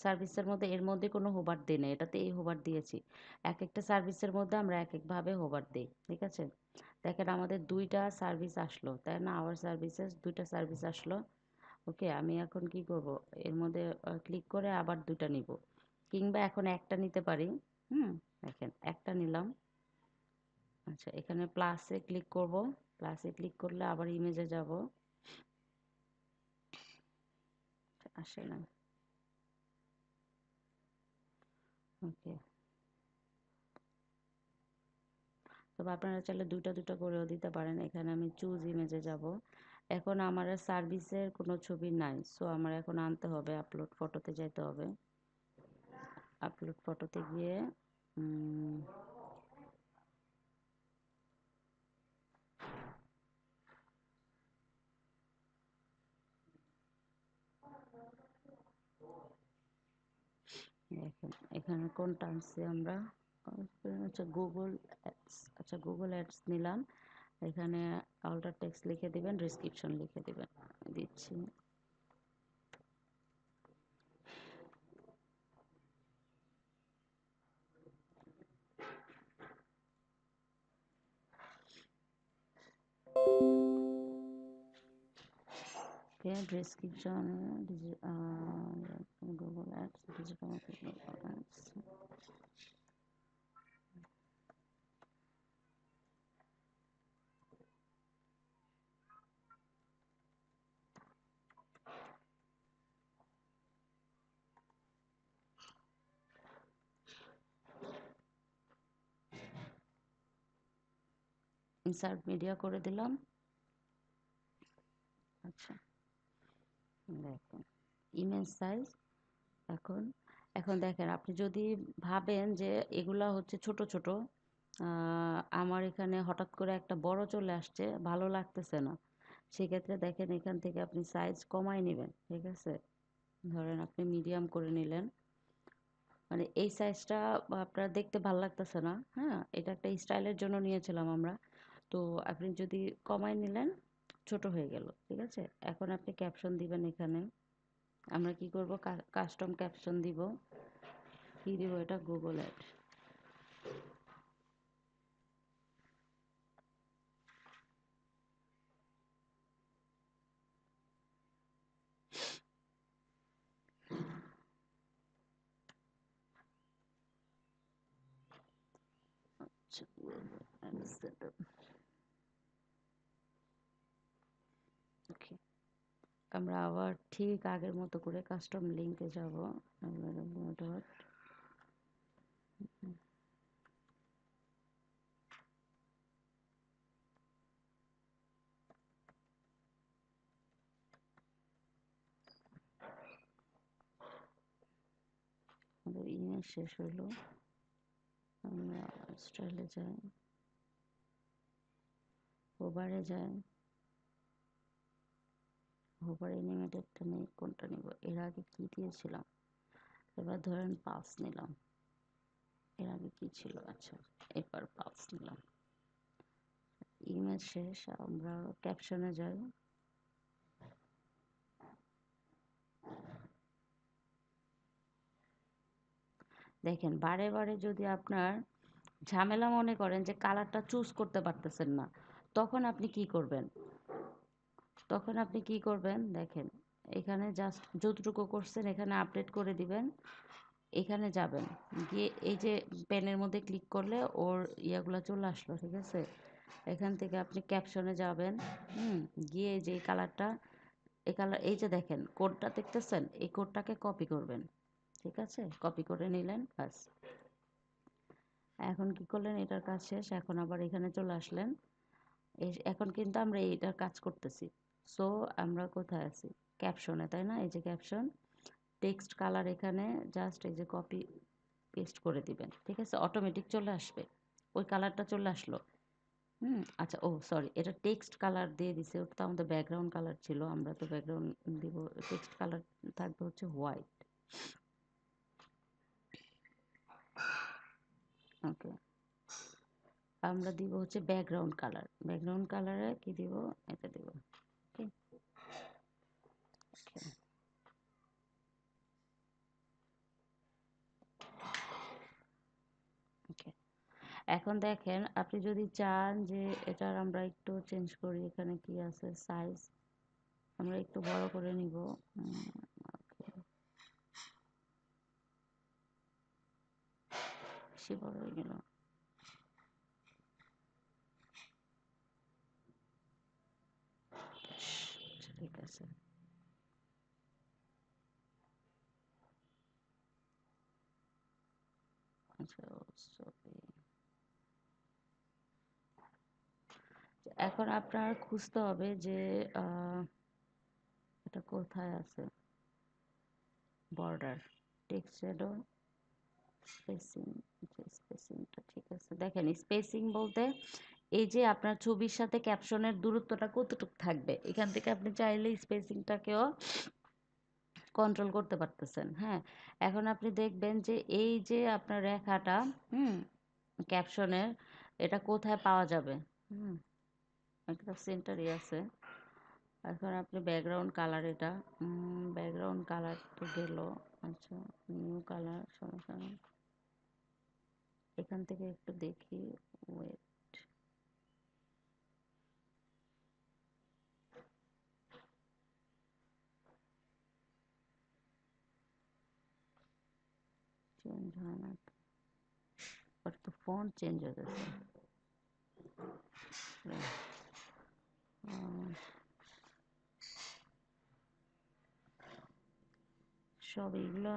সার্ভিসের মধ্যে এর মধ্যে কোনো হোভার দিই না, এটাতে এই হোভার দিয়েছি। এক একটা সার্ভিসের মধ্যে আমরা এক একভাবে হোভার দিই, ঠিক আছে। দেখেন আমাদের দুইটা সার্ভিস আসলো, তাই না, আওয়ার সার্ভিসেস দুইটা সার্ভিস আসলো। ওকে, আমি এখন কি করব, এর মধ্যে ক্লিক করে আবার দুইটা নিব, কিংবা এখন একটা নিতে পারি। হুম, দেখেন একটা নিলাম। আচ্ছা, এখানে প্লাসে ক্লিক করব, প্লাসে ক্লিক করলে আবার ইমেজে যাব। আসে না, ওকে। তবে আপনারা চাইলে দুইটা দুইটা করেও দিতে পারেন। এখানে আমি চুজ ইমেজে যাব। এখন আমার সার্ভিসের কোনো ছবি নাই, সো আমার এখন আনতে হবে, আপলোড ফটোতে যেতে হবে। আপলোড ফটোতে গিয়ে দেখেন এখানে কোনটা আনছি আমরা, আচ্ছা গুগল অ্যাডস। আচ্ছা, গুগল অ্যাডস নিলাম। এখানে আল্টার টেক্সট লিখে দিবেন, ডেসক্রিপশন লিখে দিবেন, দিচ্ছি। Okay, description, Google Ads, digital marketing, Google Ads. Insert media করে দিলাম। আচ্ছা, দেখুন ইমেজ সাইজ। এখন এখন দেখেন, আপনি যদি ভাবেন যে এগুলা হচ্ছে ছোট ছোট, আমার এখানে হঠাৎ করে একটা বড় চলে আসছে, ভালো লাগতেছে না, সেক্ষেত্রে দেখেন এখান থেকে আপনি সাইজ কমাই নেবেন, ঠিক আছে। ধরেন আপনি মিডিয়াম করে নিলেন, মানে এই সাইজটা আপনার দেখতে ভালো লাগতেছে না, হ্যাঁ, এটা একটা স্টাইলের জন্য নিয়েছিলাম আমরা। তো আপনি যদি কমাই নিলেন, ছোট হয়ে গেল, ঠিক আছে। এখন আপনি ক্যাপশন দিবেন এখানে। আমরা কি করব, কাস্টম ক্যাপশন দিব। কি দিব, এটা গুগল অ্যাড। আচ্ছা, ওকে, আমরা আবার ঠিক আগের মতো করে কাস্টম লিঙ্কে যাব। ডট আমাদের ইমেজ শেষ হলো, আমরা স্টাইলে যাই, ওভারে যাই। ওভার অ্যানিমেটেডটা নেই, কোনটা নিব, এর আগে কি দিয়েছিলাম, এবার ধরেন পালস নিলাম। এর আগে কি ছিল, আচ্ছা এবার পালস নিলাম। ইমেজ শেষ, আমরা ক্যাপশনে যাই। দেখেন বারে বারে যদি আপনার ঝামেলা মনে করেন যে কালারটা চুজ করতে পারতেছেন না, তখন আপনি কি করবেন? দেখেন এখানে জাস্ট যতটুকু করছেন এখানে আপডেট করে দিবেন। এখানে যাবেন, গিয়ে এই যে পেনের মধ্যে ক্লিক করলে ওর ইয়াগুলো চলে আসলো, ঠিক আছে? এখান থেকে আপনি ক্যাপশনে যাবেন। হুম, গিয়ে যে এই কালারটা, এই কালার, এই যে দেখেন কোডটা দেখতেছেন, এই কোডটাকে কপি করবেন। ঠিক আছে, কপি করে নিলেন, বাস। এখন কি করলেন, এটার কাজ শেষ। এখন আবার এখানে চলে আসলেন। এখন কিন্তু আমরা এইটার কাজ করতেছি। সো আমরা কোথায় আছি? ক্যাপশনে, তাই না? এই যে ক্যাপশন, টেক্সট কালার, এখানে জাস্ট এই যে কপি পেস্ট করে দিবেন। ঠিক আছে, অটোমেটিক চলে আসবে, ওই কালারটা চলে আসলো। আচ্ছা, ও সরি, এটা টেক্সট কালার দিয়ে দিছে, ওটা তো আমাদের ব্যাকগ্রাউন্ড কালার ছিল, আমরা তো ব্যাকগ্রাউন্ড দিব। টেক্সট কালার থাকবে হচ্ছে হোয়াইট। ওকে, আমরা দিব হচ্ছে ব্যাকগ্রাউন্ড কালার। ব্যাকগ্রাউন্ড কালারে কি দিব? এটা দিব। ওকে, ওকে। এখন দেখেন আপনি যদি চান যে এটার আমরা একটু চেঞ্জ করি, এখানে কি আছে, সাইজ আমরা একটু বড় করে নিব। বেশি বড় হয়ে গেল। ঠিক আছে, আচ্ছা, sorry। এখন আপনার খুঁজতে হবে যে এটা কোথায় আছে, বর্ডার, টেক্সট শ্যাডো, স্পেসিং। স্পেসিংটা ঠিক আছে। দেখেন স্পেসিং বলতে এই যে আপনার ছবির সাথে ক্যাপশনের দূরত্বটা কতটুকু থাকবে, এখান থেকে আপনি চাইলে স্পেসিংটাকেও কন্ট্রোল করতে পারতেছেন। হ্যাঁ, এখন আপনি দেখবেন যে এই যে আপনার রেখাটা, হুম, ক্যাপশনের, এটা কোথায় পাওয়া যাবে? হুম, একটা সেন্টারই আছে। এখন আপনি ব্যাকগ্রাউন্ড কালার, এটা ব্যাকগ্রাউন্ড কালার তো গেল। আচ্ছা, নিউ কালার, সমস্যা নেই। এখান থেকে একটু দেখি, ওয়েট, চেঞ্জ হয় না বাট তো ফন্ট চেঞ্জ হয়ে গেছে। সব এগুলো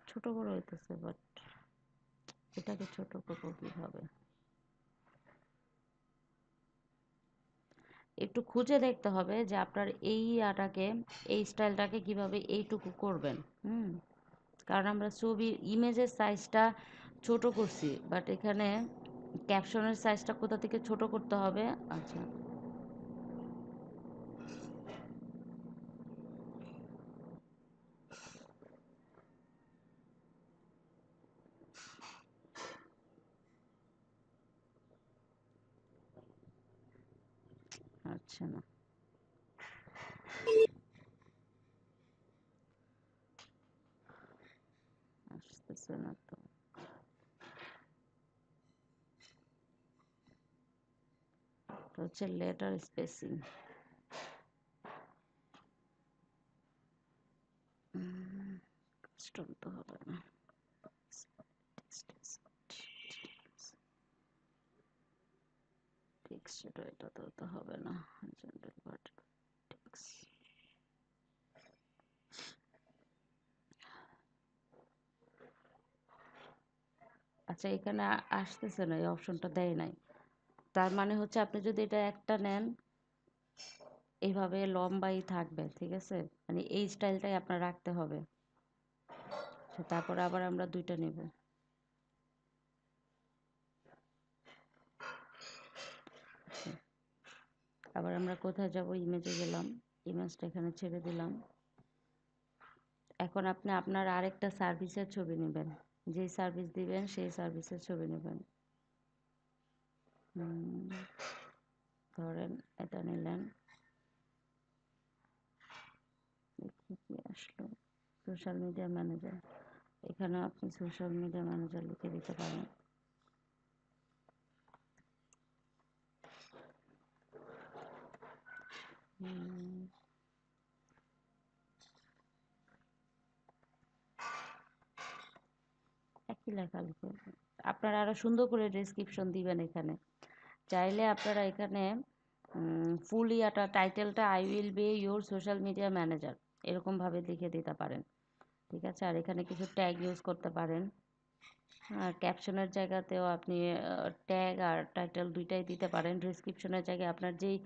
ছোট বড় হইতেছে, বাট এটাকে ছোট করবো কিভাবে? একটু খুঁজে দেখতে হবে যে আপনার এই আটাকে, এই স্টাইলটাকে কিভাবে এইটুকু করবেন। হুম, কারণ আমরা ছবির ইমেজের সাইজটা ছোট করছি, বাট এখানে ক্যাপশনের সাইজটা কোথা থেকে ছোট করতে হবে? আচ্ছা, আচ্ছা, না আসতেছে না তো। এটা হচ্ছে লেটার স্পেসিং। কাস্টম তো হবে না। টেক্সট, এটা তো হবে না। আচ্ছা, এখানে আসতেছে না, এই অপশনটা দেয় নাই। তার মানে হচ্ছে আপনি যদি এটা একটা নেন, এইভাবে লম্বাই থাকবে, ঠিক আছে? মানে এই স্টাইলটাই আপনার রাখতে হবে। আচ্ছা, তারপরে আবার আমরা দুইটা নেব। আচ্ছা, আবার আমরা কোথায় যাব? ইমেজে গেলাম, ইমেজটা এখানে ছেড়ে দিলাম। এখন আপনি আপনার আরেকটা সার্ভিসের ছবি নেবেন, যেই সার্ভিস দিবেন সেই সার্ভিসের ছবি নেবেন। ধরেন এটা নিলেন, দেখি কি আসলো, সোশ্যাল মিডিয়া ম্যানেজার। এখানে আপনি সোশ্যাল মিডিয়া ম্যানেজার লিখে দিতে পারেন। একই লেখা লিখে আপনারা আরো সুন্দর করে ডেসক্রিপশন দিবেন এখানে। চাইলে আপনারা এখানে ফুল ইয়াটা টাইটেলটা I will be your social media manager এরকমভাবে লিখে দিতে পারেন। ঠিক আছে, আর এখানে কিছু ট্যাগ ইউজ করতে পারেন। আর ক্যাপশনের জায়গাতেও আপনি ট্যাগ আর টাইটেল দুইটাই দিতে পারেন। ডিসক্রিপশনের জায়গায় আপনার যেই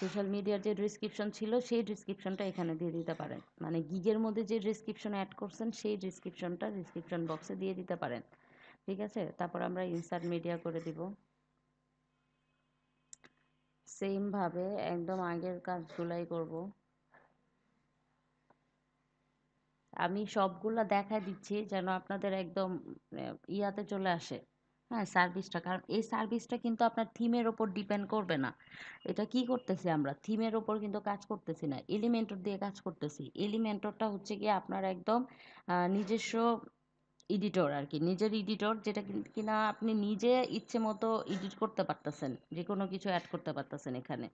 সোশ্যাল মিডিয়ার যে ডিসক্রিপশন ছিল সেই ডিসক্রিপশনটা এখানে দিয়ে দিতে পারেন। মানে গিগের মধ্যে যে ডিসক্রিপশন অ্যাড করছেন সেই ডিসক্রিপশনটা ডিসক্রিপশন বক্সে দিয়ে দিতে পারেন। ঠিক আছে, তারপর আমরা ইনসার্ট মিডিয়া করে দিব। সেমভাবে একদম আগের কাজগুলাই করব। আমি সবগুলা দেখা দিচ্ছি যেন আপনাদের একদম ইয়াতে চলে আসে। হ্যাঁ, সার্ভিসটা, কারণ এই সার্ভিসটা কিন্তু আপনার থিমের ওপর ডিপেন্ড করবে না। এটা কি করতেছি আমরা, থিমের ওপর কিন্তু কাজ করতেছি না, এলিমেন্টর দিয়ে কাজ করতেছি। এলিমেন্টরটা হচ্ছে গিয়ে আপনার একদম নিজস্ব এডিটর আর কি, নিজের এডিটর, যেটা কিনা আপনি নিজে ইচ্ছে মতো এডিট করতে পারতেছেন, যে কোনো কিছু অ্যাড করতে পারতেছেন এখানে।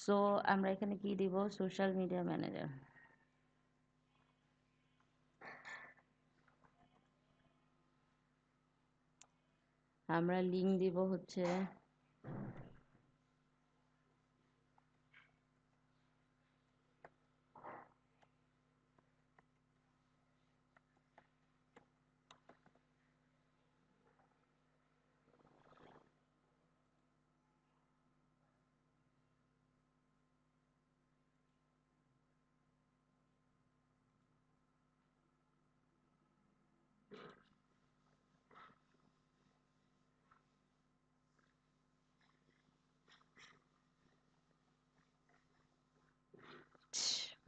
সো আমরা এখানে কি দিব, সোশ্যাল মিডিয়া ম্যানেজার। আমরা লিঙ্ক দিব হচ্ছে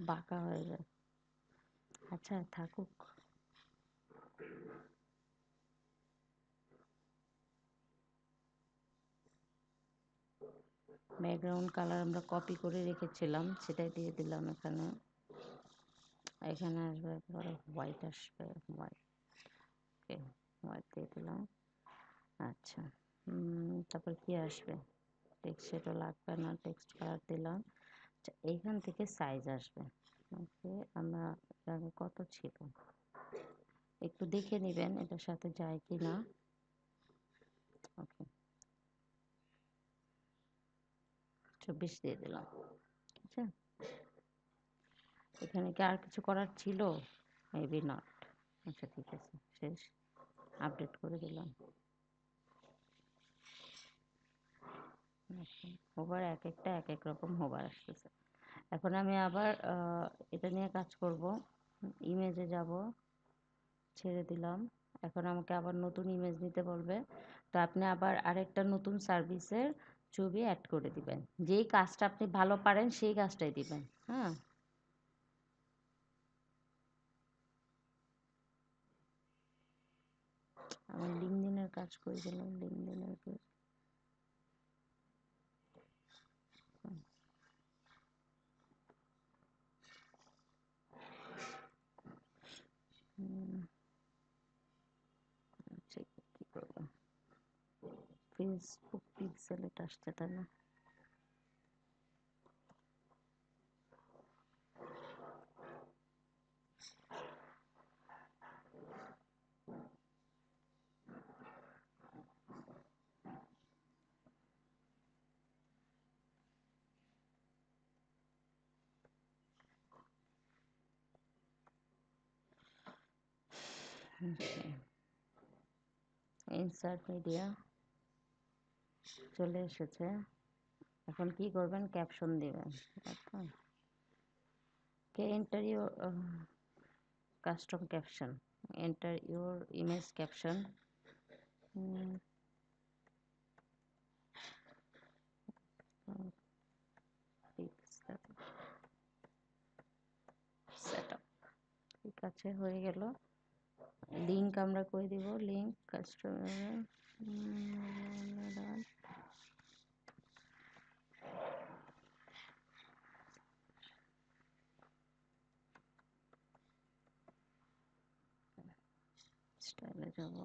বাঁকা হয়ে যায়। আচ্ছা থাকুক। ব্যাকগ্রাউন্ড কালার আমরা কপি করে রেখেছিলাম, সেটাই দিয়ে দিলাম এখানে। এখানে আসবে একেবারে হোয়াইট, আসবে হোয়াইট। ওকে, হোয়াইট দিয়ে দিলাম। আচ্ছা, তারপর কি আসবে, টেক্সট সেটা লাগবে না, টেক্সট কালার দিলাম। আচ্ছা, এইখান থেকে সাইজ আসবে। ওকে, আমরা আগে কত ছিল একটু দেখে নেবেন এটার সাথে যায় কি না। ওকে, 24 দিয়ে দিলাম। ঠিক আছে, এখানে কি আর কিছু করার ছিল? Maybe not. আচ্ছা ঠিক আছে, শেষ, আপডেট করে দিলাম। হোভার এক একটা এক এক রকম হোভার আসতেছে। এখন আমি আবার এটা নিয়ে কাজ করব। ইমেজে যাব, ছেড়ে দিলাম। এখন আমাকে আবার নতুন ইমেজ নিতে বলবে। তো আপনি আবার আরেকটা নতুন সার্ভিসের ছবি অ্যাড করে দিবেন, যেই কাজটা আপনি ভালো পারেন সেই কাজটাই দিবেন। হ্যাঁ, আমার লিঙ্কডিনের কাজ করে দিলাম, লিঙ্কডিনের কি আচ্ছা, কি করবো, ফেসবুক পিক্সেল এটা আসছে তাই না? ইনসার্ট মিডিয়া চলে এসেছে। এখন কি করবেন, ক্যাপশন দিবেন। কে enter your custom caption, enter your image caption. Setup, ঠিক আছে, হয়ে গেল। লিংক আমরা করে দিব, লিংক কাস্টমার। স্টাইলে যাব,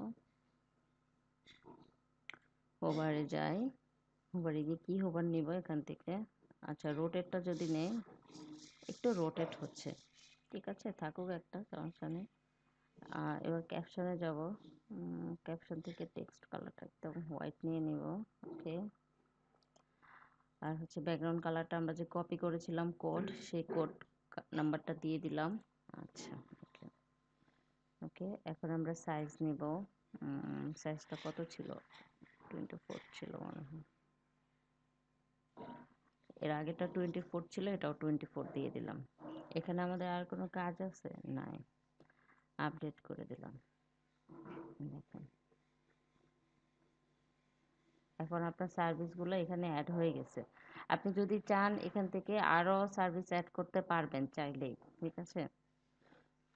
হোভারে যাই, হোভারে গিয়ে কি হোভার নিব এখান থেকে। আচ্ছা রোটেটটা যদি নেই, একটু রোটেট হচ্ছে, ঠিক আছে থাকুক, একটা সমস্যা নেই। এবার ক্যাপশনে যাব, ক্যাপশন থেকে টেক্সট কালারটা একদম হোয়াইট নিয়ে নিব। ওকে, আর হচ্ছে ব্যাকগ্রাউন্ড কালারটা আমরা যে কপি করেছিলাম কোড, সেই কোড নাম্বারটা দিয়ে দিলাম। আচ্ছা ওকে ওকে, এখন আমরা সাইজ নিব। সাইজটা কত ছিল, 24 ছিল মনে হয়, এর আগেটা 24 ছিল, এটাও 24 দিয়ে দিলাম। এখানে আমাদের আর কোনো কাজ আছে নাই, আপডেট করে দিলাম। দেখেন এখন আপনার সার্ভিসগুলো এখানে অ্যাড হয়ে গেছে। আপনি যদি চান এখান থেকে আরও সার্ভিস অ্যাড করতে পারবেন চাইলেই, ঠিক আছে।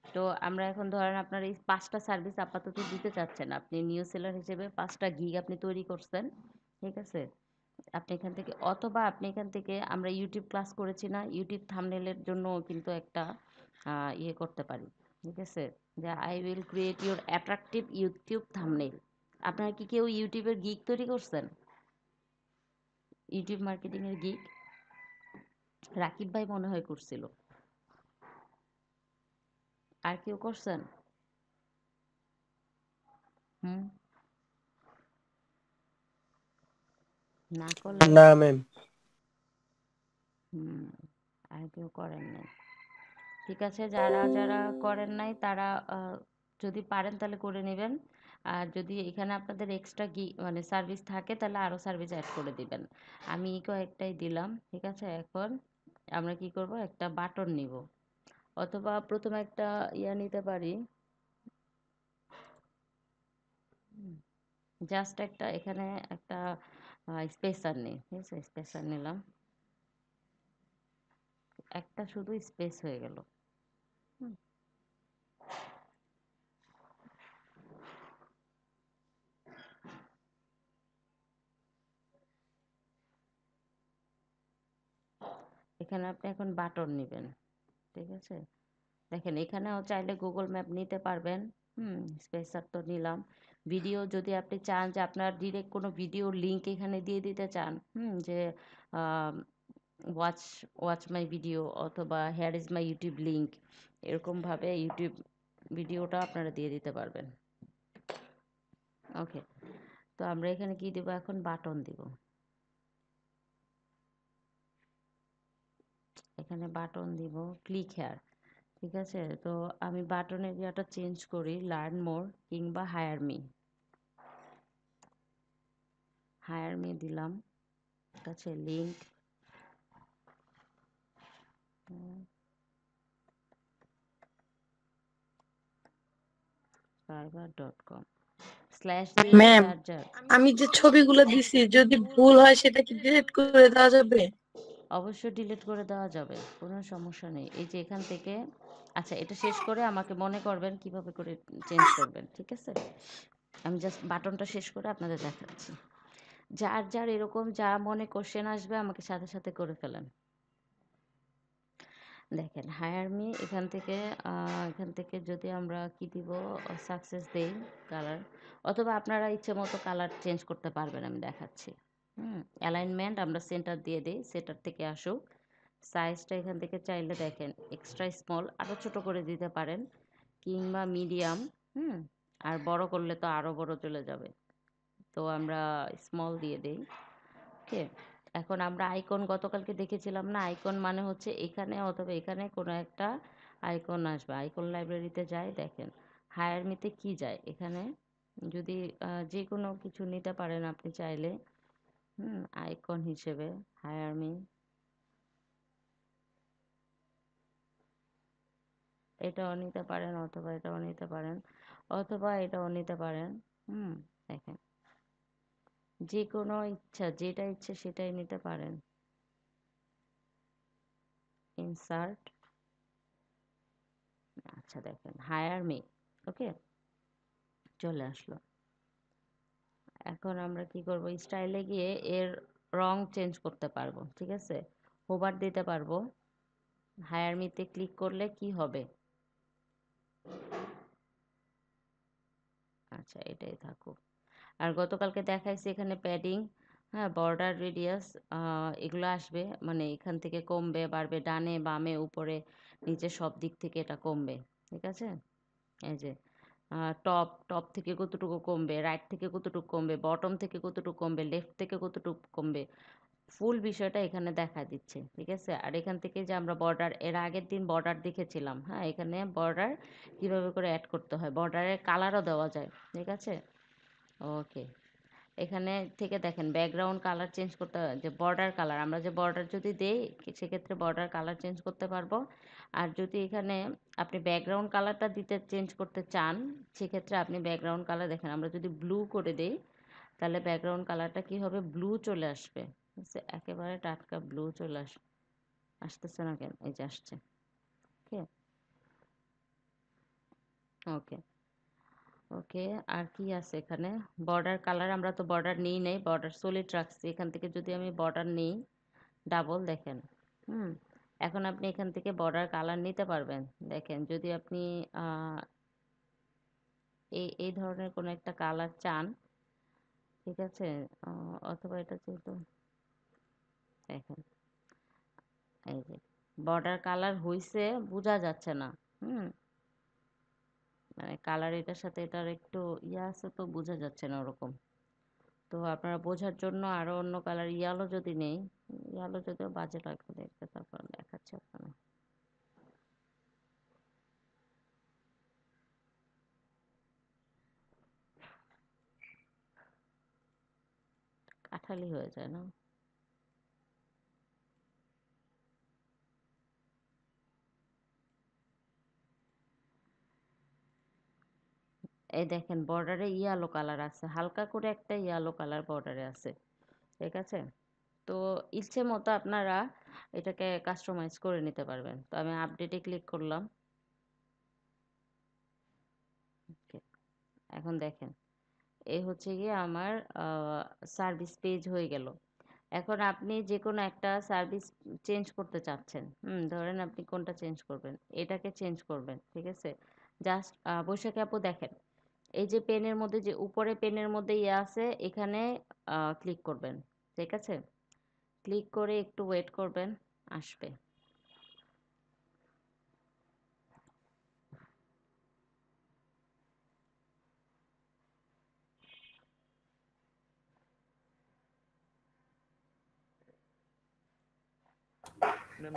তো আমরা এখন ধরেন আপনার এই 5টা সার্ভিস আপাতত দিতে চাচ্ছেন, আপনি নিউ সেলার হিসেবে 5টা গিগ আপনি তৈরি করছেন, ঠিক আছে। আপনি এখান থেকে, অথবা আপনি এখান থেকে, আমরা ইউটিউব ক্লাস করেছি না, ইউটিউব থাম্বনেলের জন্য কিন্তু একটা ইয়ে করতে পারি, ঠিক আছে, যে I will create your attractive YouTube thumbnail. আপনারা কি কেউ ইউটিউবের গিগ তৈরি করছেন, ইউটিউব মার্কেটিংয়ের গিগ? রাকিব ভাই মনে হয় করছিল, আর কেউ করছেন? হুম, না করলে না ম্যাম। হুম, আর কেউ করেন নাই, ঠিক আছে। যারা যারা করেন নাই তারা যদি পারেন তাহলে করে নেবেন। আর যদি এখানে আপনাদের এক্সট্রা মানে সার্ভিস থাকে তাহলে আরও সার্ভিস অ্যাড করে দিবেন। আমি কয়েকটাই দিলাম, ঠিক আছে। এখন আমরা কি করব, একটা বাটন নিব, অথবা প্রথমে একটা ইয়া নিতে পারি, জাস্ট একটা এখানে একটা স্পেসার নেই, ঠিক আছে, স্পেসার নিলাম, একটা শুধু স্পেস হয়ে গেল। এখানে আপনি এখন বাটন নেবেন, ঠিক আছে। দেখেন এখানেও চাইলে গুগল ম্যাপ নিতে পারবেন। স্পেসার তো নিলাম। ভিডিও যদি আপনি চান যে আপনার ডিরেক্ট কোনো ভিডিওর লিঙ্ক এখানে দিয়ে দিতে চান, যে ওয়াচ ওয়াচ মাই ভিডিও অথবা hair is my YouTube link, এরকমভাবে ইউটিউব ভিডিওটা আপনারা দিয়ে দিতে পারবেন। ওকে, তো আমরা এখানে কি দেবো, এখন বাটন দিব, এখানে বাটন দিব, ক্লিক হেয়ার, ঠিক আছে। তো আমি বাটনের ইয়েটা চেঞ্জ করি, লার্ন মোর কিংবা হায়ার মি, হায়ার মি দিলাম, ঠিক আছে। লিঙ্ক fiverr.com / ম্যাম, যার যার। আমি যে ছবিগুলো দিছি যদি ভুল হয় সেটা কি ডিলিট করে দেওয়া যাবে? অবশ্যই ডিলিট করে দেওয়া যাবে, কোনো সমস্যা নেই। এই যে এখান থেকে, আচ্ছা এটা শেষ করে আমাকে মনে করবেন কিভাবে করে চেঞ্জ করবেন, ঠিক আছে। আমি জাস্ট বাটনটা শেষ করে আপনাদের দেখাচ্ছি। যার যার এরকম যা মনে কোশ্চেন আসবে আমাকে সাথে সাথে করে ফেলেন। দেখেন হায়ার মি, এখান থেকে যদি আমরা কি দিব, সাকসেস দেই, কালার, অথবা আপনারা ইচ্ছে মতো কালার চেঞ্জ করতে পারবেন, আমি দেখাচ্ছি। অ্যালাইনমেন্ট আমরা সেন্টার দিয়ে দিই, সেন্টার থেকে আসুক। সাইজটা এখান থেকে চাইলে দেখেন এক্সট্রা স্মল আরও ছোট করে দিতে পারেন, কিংবা মিডিয়াম। আর বড় করলে তো আরও বড় চলে যাবে, তো আমরা স্মল দিয়ে দিই। ওকে, এখন আমরা আইকন গতকালকে দেখেছিলাম না, আইকন মানে হচ্ছে এখানে অথবা এখানে কোনো একটা আইকন আসবে। আইকন লাইব্রেরিতে যাই, দেখেন হায়ার মিতে কি যায়, এখানে যদি যে কোনো কিছু নিতে পারেন আপনি চাইলে, আইকন হিসেবে হায়ার মি, এটাও নিতে পারেন অথবা এটাও নিতে পারেন, অথবা এটাও নিতে পারেন। দেখেন যে কোনো ইচ্ছা, যেটা ইচ্ছে সেটাই নিতে পারেন। ইনসার্ট, আচ্ছা দেখেন হায়ার মি, ওকে চলে আসলো। এখন আমরা কি করব, স্টাইলে গিয়ে এর রং চেঞ্জ করতে পারবো, ঠিক আছে। হোভার দিতে পারবো, হায়ার মিতে ক্লিক করলে কি হবে, আচ্ছা, এটাই থাকুক। আর গতকালকে দেখাইছি এখানে প্যাডিং, হ্যাঁ, বর্ডার রেডিয়াস এগুলো আসবে, মানে এখান থেকে কমবে বাড়বে, ডানে বামে উপরে নিচে সব দিক থেকে এটা কমবে। ঠিক আছে, এই যে টপ টপ থেকে কতটুকু কমবে, রাইট থেকে কতটুকু কমবে, বটম থেকে কতটুকু কমবে, লেফট থেকে কতটুকু কমবে, ফুল বিষয়টা এখানে দেখা দিচ্ছে। ঠিক আছে, আর এখান থেকে যে আমরা বর্ডার, এর আগের দিন বর্ডার দেখেছিলাম, হ্যাঁ, এখানে বর্ডার কিভাবে করে অ্যাড করতে হয়, বর্ডারের কালারও দেওয়া যায়। ঠিক আছে, ওকে। এখানে থেকে দেখেন ব্যাকগ্রাউন্ড কালার চেঞ্জ করতে হয়, যে বর্ডার কালার, আমরা যে বর্ডার যদি দেই সেক্ষেত্রে বর্ডার কালার চেঞ্জ করতে পারবো। আর যদি এখানে আপনি ব্যাকগ্রাউন্ড কালারটা দিতে চেঞ্জ করতে চান, সেক্ষেত্রে আপনি ব্যাকগ্রাউন্ড কালার দেখেন, আমরা যদি ব্লু করে দেই তাহলে ব্যাকগ্রাউন্ড কালারটা কি হবে, ব্লু চলে আসবে। একেবারে টাটকা ব্লু চলে আসতেছে না কেন, এই যে আসছে। ওকে, ওকে, ওকে। আর কি আছে এখানে, বর্ডার কালার, আমরা তো বর্ডার নিই নাই, বর্ডার সলিড রাখছি। এখান থেকে যদি আমি বর্ডার নিই ডাবল, দেখেন, হুম, এখন আপনি এখান থেকে বর্ডার কালার নিতে পারবেন। দেখেন, যদি আপনি এই এই ধরনের কোনো একটা কালার চান, ঠিক আছে, অথবা এটা যেহেতু দেখেন, এই যে বর্ডার কালার হইছে, বোঝা যাচ্ছে না। হুম, মানে কালার এটার সাথে এটার একটু ইয়ে আছে, তো বোঝা যাচ্ছে না ওরকম। তো আপনারা বোঝার জন্য আরো অন্য কালার ইয়ালো যদি নেই, ইয়ালো যদিও বাজে লাগবে দেখতে, তারপর দেখাচ্ছি আপনারা। কাঠালি হয়ে যায় না? এই দেখেন বর্ডারে ইয়েলো কালার আছে, হালকা করে একটা ইয়েলো কালার বর্ডারে আছে। ঠিক আছে, তো ইচ্ছে মতো আপনারা এটাকে কাস্টমাইজ করে নিতে পারবেন। তো আমি আপডেটে ক্লিক করলাম। Okay, এখন দেখেন এই হচ্ছে গিয়ে আমার সার্ভিস পেজ হয়ে গেল। এখন আপনি যে কোনো একটা সার্ভিস চেঞ্জ করতে চাচ্ছেন, ধরেন আপনি কোনটা চেঞ্জ করবেন, এটাকে চেঞ্জ করবেন। ঠিক আছে, জাস্ট বৈশাখী আপু দেখেন, এই যে পেনের মধ্যে, যে উপরে পেনের মধ্যে ইয়ে আছে, এখানে ক্লিক করবেন। ঠিক আছে, ক্লিক করে একটু ওয়েট করবেন, আসবে।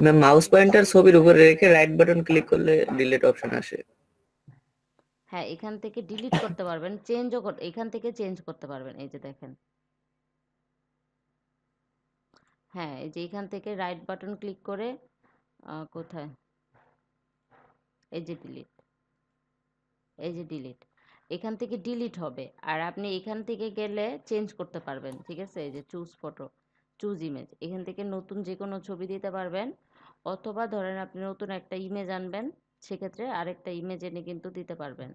ম্যাম মাউস পয়েন্টার ছবির উপরে রেখে রাইট বাটন ক্লিক করলে ডিলিট অপশন আসে। হ্যাঁ, এখান থেকে ডিলিট করতে পারবেন, চেঞ্জও করতে, এখান থেকে চেঞ্জ করতে পারবেন। এই যে দেখেন, হ্যাঁ, এই যে এখান থেকে রাইট বাটন ক্লিক করে কোথায়, এই যে ডিলিট, এই যে ডিলিট, এখান থেকে ডিলিট হবে। আর আপনি এখান থেকে গেলে চেঞ্জ করতে পারবেন। ঠিক আছে, এই যে চুজ ফটো, চুজ ইমেজ, এখান থেকে নতুন যে কোনো ছবি দিতে পারবেন, অথবা ধরেন আপনি নতুন একটা ইমেজ আনবেন, সেক্ষেত্রে আরেকটা ইমেজ এনে কিন্তু দিতে পারবেন।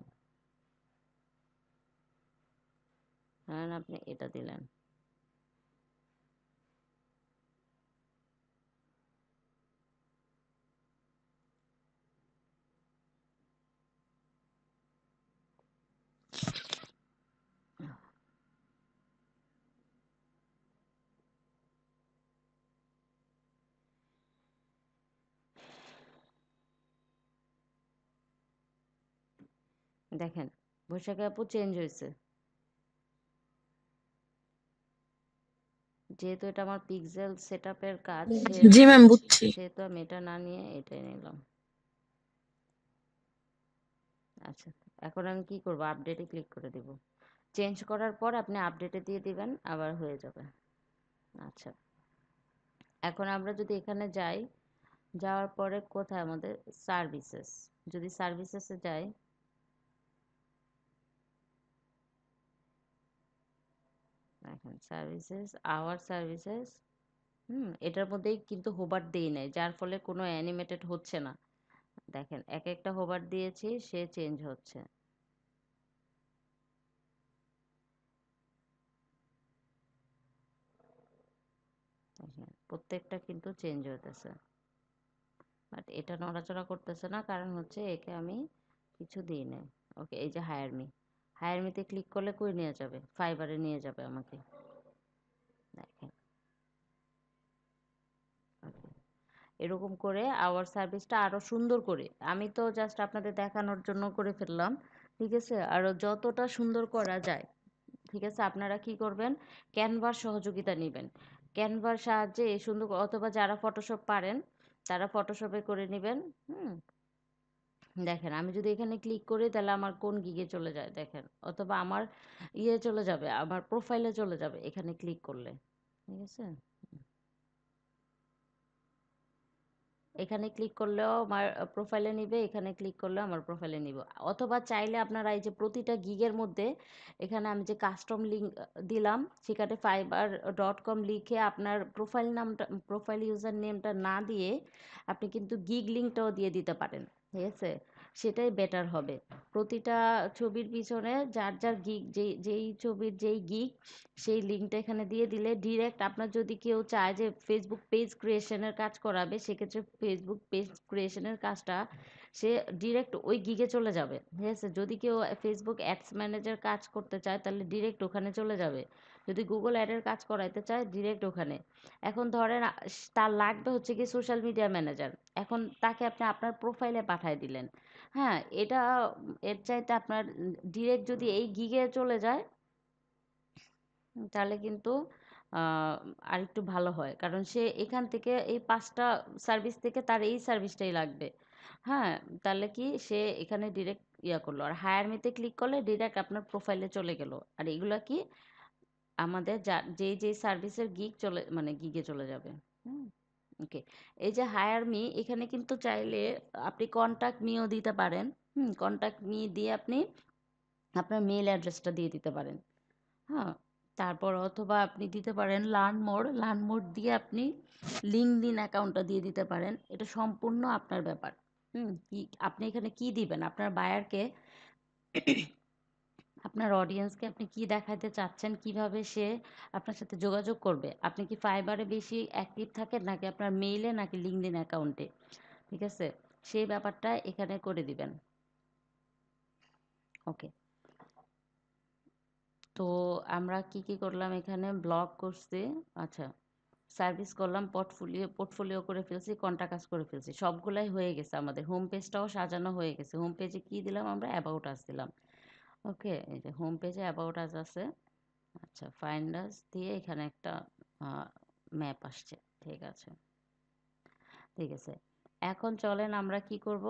ধরেন আপনি এটা দিলেন, দেখেন বৈশাখী আপু চেঞ্জ হয়েছে। যেহেতু এটা আমার পিক্সেল সেটআপের কাজ, জি ম্যাম, বুঝছি। সেহেতু আমি এটা না নিয়ে এটাই নিলাম। আচ্ছা, এখন আমি কি করব, আপডেটে ক্লিক করে দিব। চেঞ্জ করার পর আপনি আপডেটে দিয়ে দিবেন, আবার হয়ে যাবে। আচ্ছা, এখন আমরা যদি এখানে যাই, যাওয়ার পরে কোথায় আমাদের সার্ভিসেস, যদি সার্ভিসেসে যাই, দেখেন সার্ভিসেস, আওয়ার সার্ভিসেস, এটার মধ্যেই কিন্তু হোবার দেই নাই, যার ফলে কোনো অ্যানিমেটেড হচ্ছে না। দেখেন এক একটা হোবার দিয়েছি, সে চেঞ্জ হচ্ছে। দেখেন প্রত্যেকটা কিন্তু চেঞ্জ হইতেছে, বাট এটা নড়াচড়া করতেছে না, কারণ হচ্ছে একে আমি কিছু দিই নাই। ওকে, এই যে হায়ার মি, হায়ার মিতে ক্লিক করলে কই নিয়ে যাবে, ফাইবারে নিয়ে যাবে আমাকে। দেখেন এরকম করে আওয়ার সার্ভিসটা আরো সুন্দর করে, আমি তো জাস্ট আপনাদের দেখানোর জন্য করে ফেললাম, ঠিক আছে? আরো যতটা সুন্দর করা যায়, ঠিক আছে? আপনারা কি করবেন, ক্যানভার সহযোগিতা নেবেন, ক্যানভার সাহায্যে এই সুন্দর, অথবা যারা ফটোশপ পারেন তারা ফটোশপে করে নেবেন। হুম, দেখেন আমি যদি এখানে ক্লিক করি তাহলে আমার কোন গিগে চলে যায় দেখেন, অথবা আমার ইয়ে চলে যাবে, আমার প্রোফাইলে চলে যাবে এখানে ক্লিক করলে, ঠিক আছে? এখানে ক্লিক করলেও আমার প্রোফাইলে নিবে, এখানে ক্লিক করলেও আমার প্রোফাইলে নিব। অথবা চাইলে আপনারা এই যে প্রতিটা গিগের মধ্যে এখানে আমি যে কাস্টম লিঙ্ক দিলাম, সেখানে fiverr.com লিখে আপনার প্রোফাইল নামটা, প্রোফাইল ইউজার নেমটা না দিয়ে আপনি কিন্তু গিগ লিঙ্কটাও দিয়ে দিতে পারেন, ঠিক আছে? সেটাই বেটার হবে। প্রতিটা ছবির পিছনে যার যার গিগ, যেই ছবির যেই গিগ, সেই লিঙ্কটা এখানে দিয়ে দিলে ডিরেক্ট আপনার, যদি কেউ চায় যে ফেসবুক পেজ ক্রিয়েশনের কাজ করাবে, সেক্ষেত্রে ফেসবুক পেজ ক্রিয়েশনের কাজটা সে ডিরেক্ট ওই গিগে চলে যাবে, ঠিক আছে? যদি কেউ ফেসবুক অ্যাডস ম্যানেজার কাজ করতে চায় তাহলে ডিরেক্ট ওখানে চলে যাবে। যদি গুগল অ্যাডের কাজ করাইতে চায় ডিরেক্ট ওখানে। এখন ধরেন তার লাগবে হচ্ছে কি সোশ্যাল মিডিয়া ম্যানেজার, এখন তাকে আপনি আপনার প্রোফাইলে পাঠায় দিলেন। হ্যাঁ, এটা এর চাইতে আপনার ডিরেক্ট যদি এই গিগে চলে যায় তাহলে কিন্তু আরেকটু ভালো হয়। কারণ সে এখান থেকে এই ৫ টা সার্ভিস থেকে তার এই সার্ভিসটাই লাগবে। হ্যাঁ? তাহলে কি সে এখানে ডিরেক্ট ইয়া করলো। আর হায়ার মি তে ক্লিক করলে ডিরেক্ট আপনার প্রোফাইলে চলে গেল। আর এগুলা কি আমাদের যেই সার্ভিসের গিগ চলে, মানে গিগে চলে যাবে। হুম? ওকে। এই যে হায়ার মি, এখানে কিন্তু চাইলে আপনি কনট্যাক্ট মিও দিতে পারেন। হুম? কনট্যাক্ট মি দিয়ে আপনি আপনার মেইল অ্যাড্রেসটা দিয়ে দিতে পারেন। হ্যাঁ, তারপর অথবা আপনি দিতে পারেন লার্ন মোর দিয়ে আপনি লিঙ্কডইন অ্যাকাউন্টটা দিয়ে দিতে পারেন। এটা সম্পূর্ণ আপনার ব্যাপার। কি আপনি এখানে কি দিবেন, আপনার বায়ারকে, আপনার অডিয়েন্সকে আপনি কি দেখাতে চাচ্ছেন, কিভাবে সে আপনার সাথে যোগাযোগ করবে, আপনি কি ফাইবারে বেশি অ্যাক্টিভ থাকেন নাকি আপনার মেইলে নাকি লিঙ্কডইন অ্যাকাউন্টে, ঠিক আছে? সেই ব্যাপারটা এখানে করে দিবেন। ওকে। তো আমরা কি কি করলাম, এখানে ব্লগ করছি, আচ্ছা সার্ভিস করলাম, পোর্টফোলিও করে ফেলছি, কন্টাক্ট করে ফেলছি, সবগুলাই হয়ে গেছে। আমাদের হোম পেজটাও সাজানো হয়ে গেছে। হোম পেজে কি দিলাম আমরা, অ্যাবাউট আস দিলাম। ওকে, এই যে হোম পেজে অ্যাবাউট আস আছে। আচ্ছা, ফাইন্ড আস দিয়ে এখানে একটা ম্যাপ আসছে, ঠিক আছে, ঠিক আছে। এখন চলেন আমরা কি করব,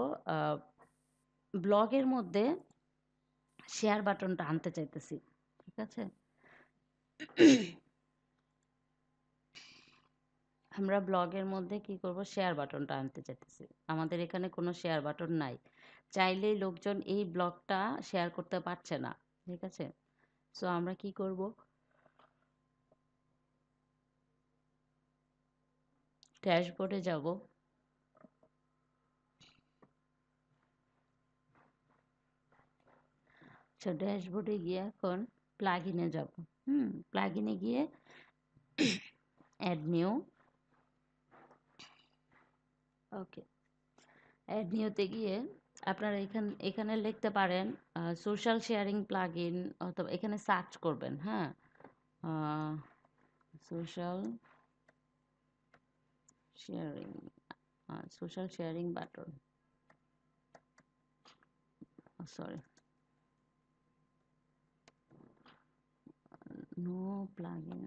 ব্লগের মধ্যে শেয়ার বাটনটা আনতে চাইতেছি, ঠিক আছে? আমরা ব্লগের মধ্যে কি করব, শেয়ার বাটনটা আনতে চাইতেছি। আমাদের এখানে কোনো শেয়ার বাটন নাই, চাইলেই লোকজন এই ব্লগটা শেয়ার করতে পারছে না, ঠিক আছে? সো আমরা কি করব, ড্যাশবোর্ডে যাব। আচ্ছা, ড্যাশবোর্ডে গিয়ে এখন প্লাগইনে যাব। প্লাগইনে গিয়ে অ্যাড নিউ। ওকে, অ্যাড নিউতে গিয়ে আপনারা এখানে লিখতে পারেন সোশ্যাল শেয়ারিং প্লাগইন, অথবা এখানে সার্চ করবেন। হ্যাঁ, social sharing, social sharing button, sorry, no plugin.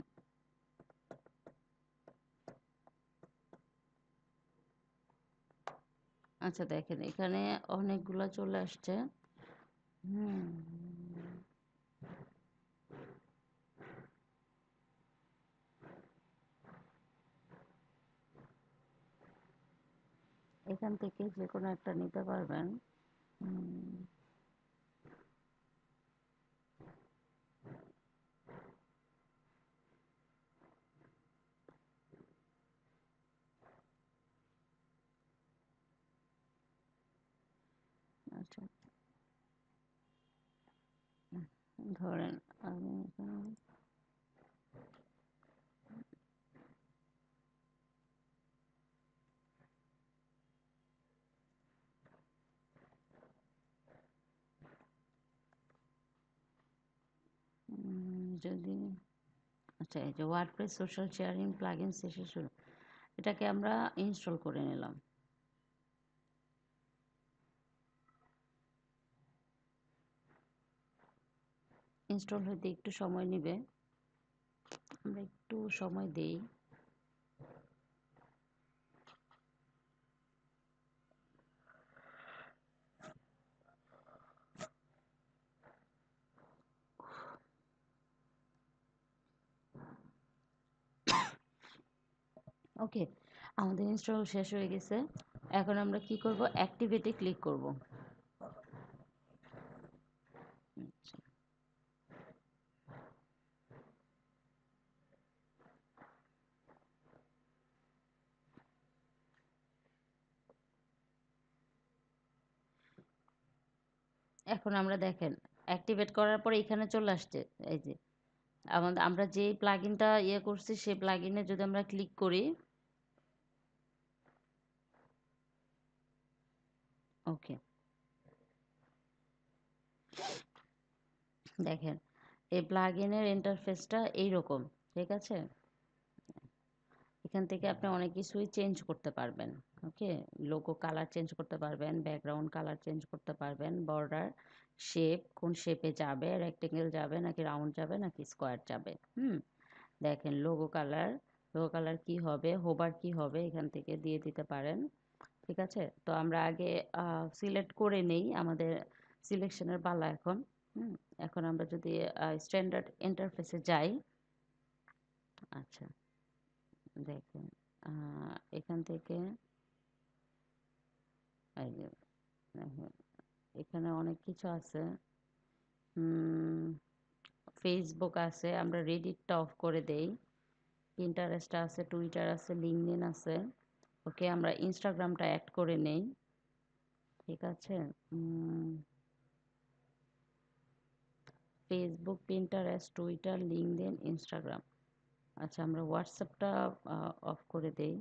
আচ্ছা দেখেন এখানে অনেকগুলা চলে আসছে। হুম, এখান থেকে যে কোনো একটা নিতে পারবেন। হুম, আচ্ছা, ধরেন আমি এখানে, যদি আচ্ছা, এই যে ওয়ার্ডপ্রেস সোশ্যাল শেয়ারিং প্লাগইন শেষে শুরু, এটাকে আমরা ইনস্টল করে নিলাম। ইনস্টল হতে একটু সময় নেবে, আমরা একটু সময় দেই। ওকে, আমাদের ইনস্টল শেষ হয়ে গেছে। এখন আমরা কি করব, অ্যাক্টিভেটে ক্লিক করব। এখন আমরা দেখেন অ্যাক্টিভেট করার পরে এখানে চলে আসছে, এই যে আমরা যে প্লাগইনটা ইয়ে করছি সেই প্লাগইনে যদি আমরা ক্লিক করি, ওকে দেখেন এই প্লাগইনের ইন্টারফেসটা এইরকম, ঠিক আছে। এখান থেকে আপনি অনেক কিছুই চেঞ্জ করতে পারবেন। ওকে, লোগো কালার চেঞ্জ করতে পারবেন, ব্যাকগ্রাউন্ড কালার চেঞ্জ করতে পারবেন, বর্ডার শেপ কোন শেপে যাবে, রেক্টেঙ্গেল যাবে নাকি রাউন্ড যাবে নাকি স্কোয়ার যাবে। দেখেন লোগো কালার কি হবে, হোভার কি হবে, এখান থেকে দিয়ে দিতে পারেন। ঠিক আছে, তো আমরা আগে সিলেক্ট করে নেই, আমাদের সিলেকশনের পালা এখন। এখন আমরা যদি স্ট্যান্ডার্ড ইন্টারফেসে যাই, আচ্ছা দেখেন এখান থেকে এই যে দেখেন এখানে অনেক কিছু আছে। ফেসবুক আছে, আমরা রেডিটটা অফ করে দেই। পিন্টারেস্ট আছে, টুইটার আছে, লিঙ্কডইন আছে। ওকে, আমরা ইনস্টাগ্রামটা অ্যাড করে নেই। ঠিক আছে, Facebook, Pinterest, Twitter, LinkedIn, Instagram. আচ্ছা, আমরা হোয়াটসঅ্যাপটা অফ করে দেই।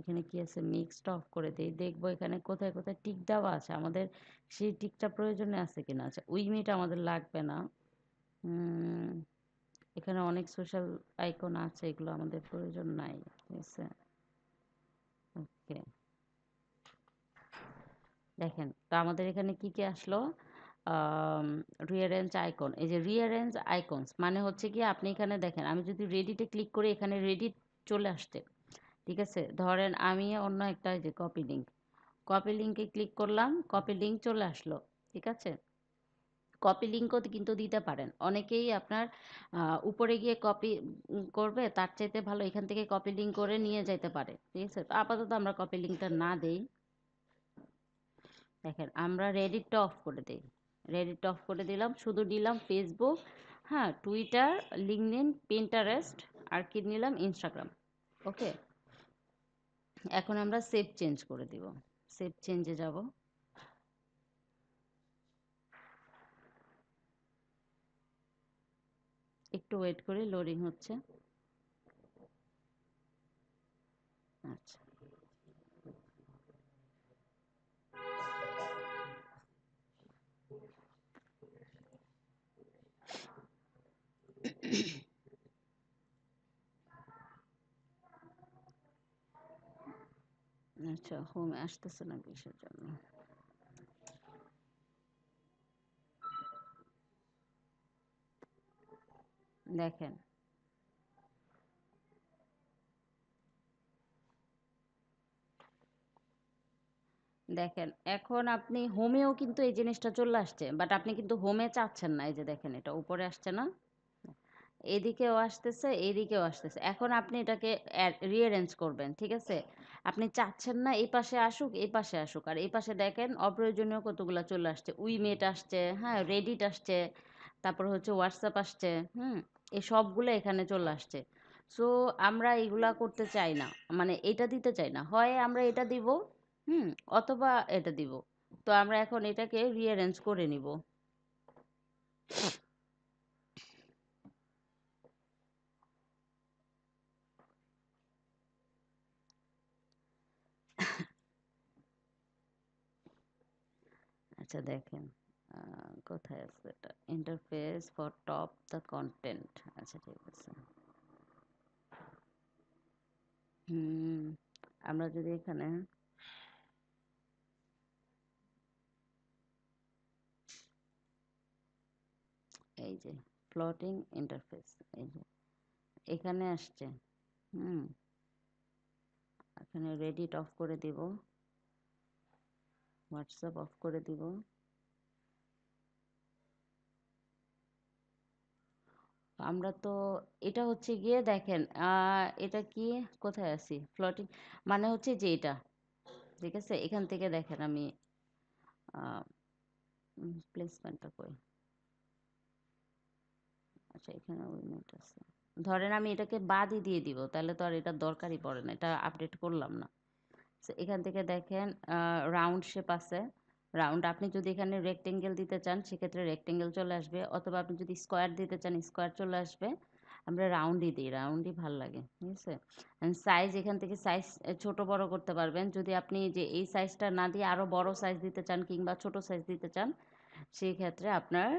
এখানে কি আছে, মিক্সটা অফ করে দেই। দেখবো এখানে কোথায় কোথায় টিক দেওয়া আছে, আমাদের সেই টিকটা প্রয়োজনে আছে কিনা। আচ্ছা, উইমিট আমাদের লাগবে না। এখানে অনেক সোশ্যাল আইকন আছে, এগুলো আমাদের প্রয়োজন নাই। ঠিক আছে, ওকে দেখেন তো আমাদের এখানে কি কি আসলো, রিঅ্যারেঞ্জ আইকন। এই যে রিঅ্যারেঞ্জ আইকনস মানে হচ্ছে কি, আপনি এখানে দেখেন আমি যদি রেডিটে ক্লিক করি এখানে রেডিট চলে আসছে। ঠিক আছে, ধরেন আমি অন্য একটা যে কপি লিঙ্কে ক্লিক করলাম, কপি লিঙ্ক চলে আসলো। ঠিক আছে, কপি লিঙ্কও কিন্তু দিতে পারেন। অনেকেই আপনার উপরে গিয়ে কপি করবে, তার চাইতে ভালো এখান থেকে কপি লিঙ্ক করে নিয়ে যেতে পারে। ঠিক আছে, তো আপাতত আমরা কপি লিঙ্কটা না দেই। দেখেন আমরা রেডিটটা অফ করে দিই, রেডিটটা অফ করে দিলাম, শুধু দিলাম ফেসবুক, হ্যাঁ টুইটার, লিঙ্কডইন, পিন্টারেস্ট, আর কি নিলাম ইনস্টাগ্রাম। ওকে, এখন আমরা সেভ চেঞ্জ করে দিব, সেভ চেঞ্জে যাব। একটু ওয়েট করি, লোডিং হচ্ছে। আচ্ছা, আচ্ছা হোমে আসতেছে না কিসের জন্য। দেখেন দেখেন এখন আপনি হোমেও কিন্তু এই জিনিসটা চলে আসছে, বাট আপনি কিন্তু হোমে চাচ্ছেন না। এই যে দেখেন এটা উপরে আসছে না, এদিকেও আসতেছে, এদিকেও আসতেছে। এখন আপনি এটাকে রিঅ্যারেঞ্জ করবেন। ঠিক আছে, আপনি চাচ্ছেন না এই পাশে আসুক, এই পাশে আসুক। আর এই পাশে দেখেন অপ্রয়োজনীয় কতগুলা চলে আসছে, উইমেট আসছে, হ্যাঁ রেডিট আসছে, তারপর হচ্ছে হোয়াটসঅ্যাপ আসছে। এই সবগুলো এখানে চলে আসছে। সো আমরা এগুলা করতে চাই না, মানে এটা দিতে চাই না। হয় আমরা এটা দিব, অথবা এটা দিব। তো আমরা এখন এটাকে রিঅ্যারেঞ্জ করে নিব। আচ্ছা দেখেন কোথায় আছে এটা, interface for top the content. আচ্ছা ঠিক আছে। আমরা যদি এখানে এই যে ফ্লোটিং ইন্টারফেস, এই যে এখানে আসছে। এখানে রেডিট অফ করে দিব, হোয়াটসঅ্যাপ অফ করে দিব। আমরা তো এটা হচ্ছে গিয়ে দেখেন এটা কি, কোথায় আছি, ফ্লোটিং মানে হচ্ছে যে এটা, ঠিক আছে। এখান থেকে দেখেন আমি প্লেসমেন্টটা কই, আচ্ছা এখানে উইমেট আছে। ধরেন আমি এটাকে বাদই দিয়ে দিব, তাহলে তো আর এটা দরকারই পড়ে না, এটা আপডেট করলাম না। এখান থেকে দেখেন রাউন্ড শেপ আছে। রাউন্ড আপনি যদি এখানে রেক্টেঙ্গেল দিতে চান সেক্ষেত্রে রেক্টেঙ্গেল চলে আসবে, অথবা আপনি যদি স্কোয়ার দিতে চান স্কোয়ার চলে আসবে। আমরা রাউন্ডই দিই, রাউন্ডই ভাল লাগে, ঠিক আছে। সাইজ এখান থেকে সাইজ ছোট বড় করতে পারবেন। যদি আপনি যে এই সাইজটা না দিয়ে আরও বড় সাইজ দিতে চান কিংবা ছোট সাইজ দিতে চান, সেই ক্ষেত্রে আপনার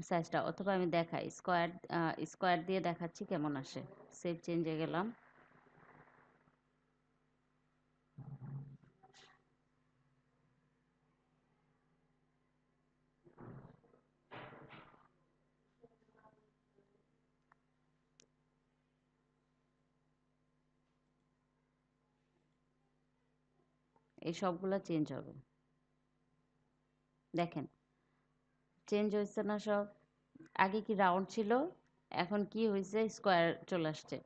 সাইজটা, অথবা আমি দেখাই স্কোয়ার, স্কোয়ার দিয়ে দেখাচ্ছি কেমন আসে। সেভ চেঞ্জে গেলাম। এই সবগুলা চেঞ্জ হবে, দেখেন চেঞ্জ হয়েছে না সব। আগে কি রাউন্ড ছিল, এখন কি হয়েছে, স্কোয়ার চলে আসছে,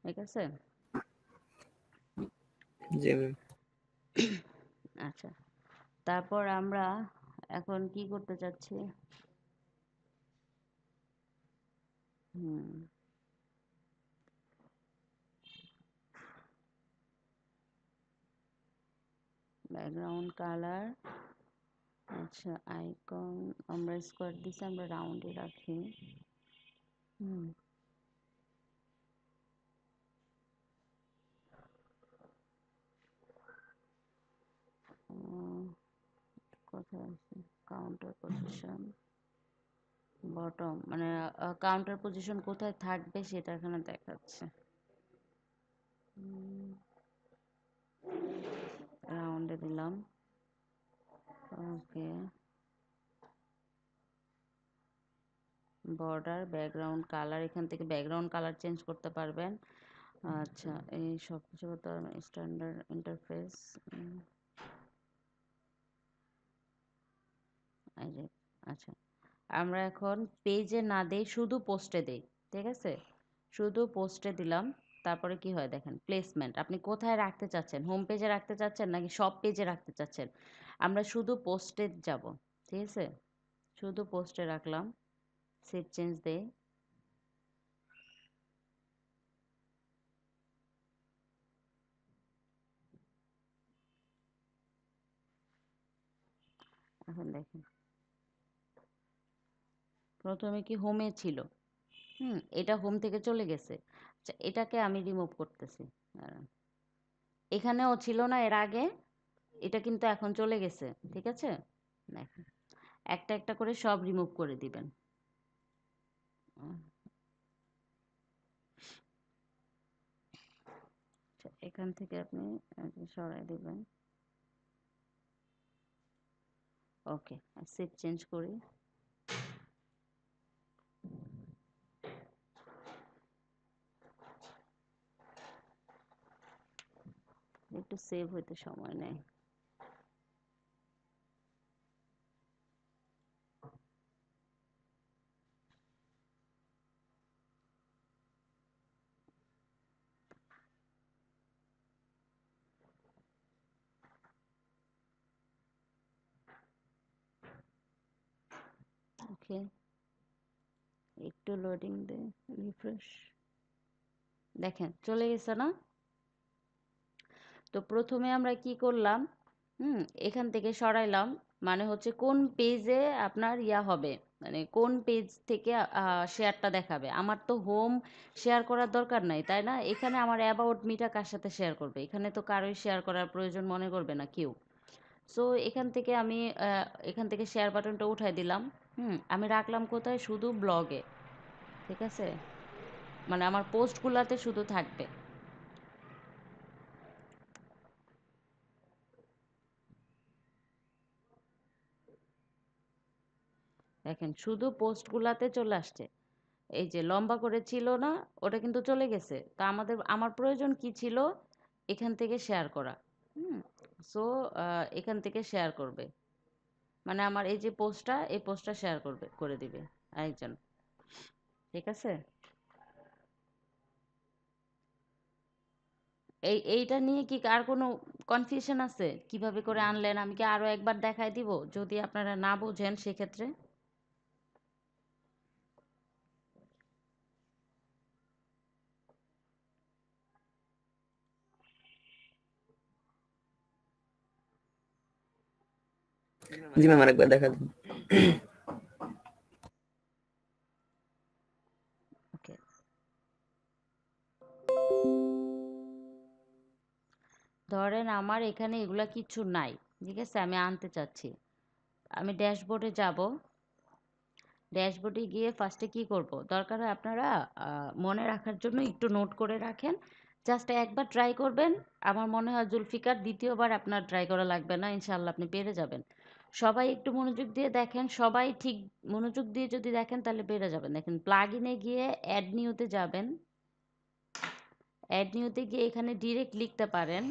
ঠিক আছে। জি ম্যাম। আচ্ছা, তারপর আমরা এখন কি করতে চাচ্ছি, ব্যাকগ্রাউন্ড কালার। আচ্ছা আইকন আমরা স্কোয়ার দিছি, আমরা রাউন্ডে রাখি। কোথায় আছে কাউন্টার পজিশন, বটম মানে কাউন্টার পজিশন কোথায় থাকবে সেটা এখানে দেখাচ্ছে। রাউন্ডে দিলাম, ওকে। বর্ডার, ব্যাকগ্রাউন্ড কালার, এখান থেকে ব্যাকগ্রাউন্ড কালার চেঞ্জ করতে পারবেন। আচ্ছা এই সব কিছু করতে পারবেন। স্ট্যান্ডার্ড ইন্টারফেস, এই যে আচ্ছা আমরা এখন পেজে না দেই, শুধু পোস্টে দেই, ঠিক আছে। শুধু পোস্টে দিলাম, তারপরে কি হয় দেখেন, প্লেসমেন্ট আপনি কোথায় রাখতে চাচ্ছেন, হোম পেজে রাখতে চাচ্ছেন নাকি সব পেজে রাখতে চাচ্ছেন। আমরা শুধু পোস্টে যাব, ঠিক আছে, শুধু পোস্টে রাখলাম। সেভ চেঞ্জ দেই, এখন দেখেন প্রথমে কি হোমে ছিল, এটা হোম থেকে চলে গেছে। আচ্ছা এটাকে আমি রিমুভ করতেছি, দাঁড়ান। এখানেও ছিল না এর আগে, এটা কিন্তু এখন চলে গেছে, ঠিক আছে। দেখেন একটা একটা করে সব রিমুভ করে দিবেন। আচ্ছা এখান থেকে আপনি সরাই দিবেন, ওকে। সেভ চেঞ্জ করি, একটু সেভ হইতে সময় নেয়। ওকে একটু লোডিং দে, রিফ্রেশ, দেখেন চলে গেছে না। তো প্রথমে আমরা কি করলাম, এখান থেকে সরাইলাম, মানে হচ্ছে কোন পেজে আপনার ইয়া হবে, মানে কোন পেজ থেকে শেয়ারটা দেখাবে। আমার তো হোম শেয়ার করার দরকার নাই, তাই না। এখানে আমার অ্যাবাউট মিটা কার সাথে শেয়ার করবে, এখানে তো কারোই শেয়ার করার প্রয়োজন মনে করবে না কেউ। সো এখান থেকে শেয়ার বাটনটা উঠাই দিলাম। আমি রাখলাম কোথায়? শুধু ব্লগে। ঠিক আছে? মানে আমার পোস্টগুলাতে শুধু থাকবে। দেখেন শুধু পোস্টগুলাতে চলে আসছে। এই যে লম্বা করে ছিল না, ওটা কিন্তু চলে গেছে। তা আমার প্রয়োজন কি ছিল? এখান থেকে শেয়ার করা। হুম সো এখান থেকে শেয়ার করবে, মানে আমার এই যে পোস্টটা, এই পোস্টটা শেয়ার করে দিবে আরেকজন। ঠিক আছে? এইটা নিয়ে কি আর কোনো কনফিউশন আছে? কিভাবে করে আনলেন? আমি কি আরো একবার দেখাই দিব যদি আপনারা না বোঝেন সেক্ষেত্রে? জি ম্যাম, আরেকবার দেখা দিন। ওকে, ধরেন আমার এখানে এগুলা কিছু নাই। ঠিক আছে? আমি আনতে চাচ্ছি। আমি ড্যাশবোর্ডে যাব। ড্যাশবোর্ডে গিয়ে ফার্স্টে কি করব? দরকার হয় আপনারা মনে রাখার জন্য একটু নোট করে রাখেন। জাস্ট একবার ট্রাই করবেন। আমার মনে হয় জুলফিকার দ্বিতীয়বার আপনার ট্রাই করা লাগবে না, ইনশাল্লাহ আপনি পেরে যাবেন। সবাই একটু মনোযোগ দিয়ে দেখেন, সবাই ঠিক মনোযোগ দিয়ে যদি দেখেন তাহলে পেরে যাবেন। দেখেন প্লাগ ইনে গিয়ে অ্যাড নিউতে যাবেন। অ্যাড নিউতে গিয়ে এখানে ডিরেক্ট লিখতে পারেন।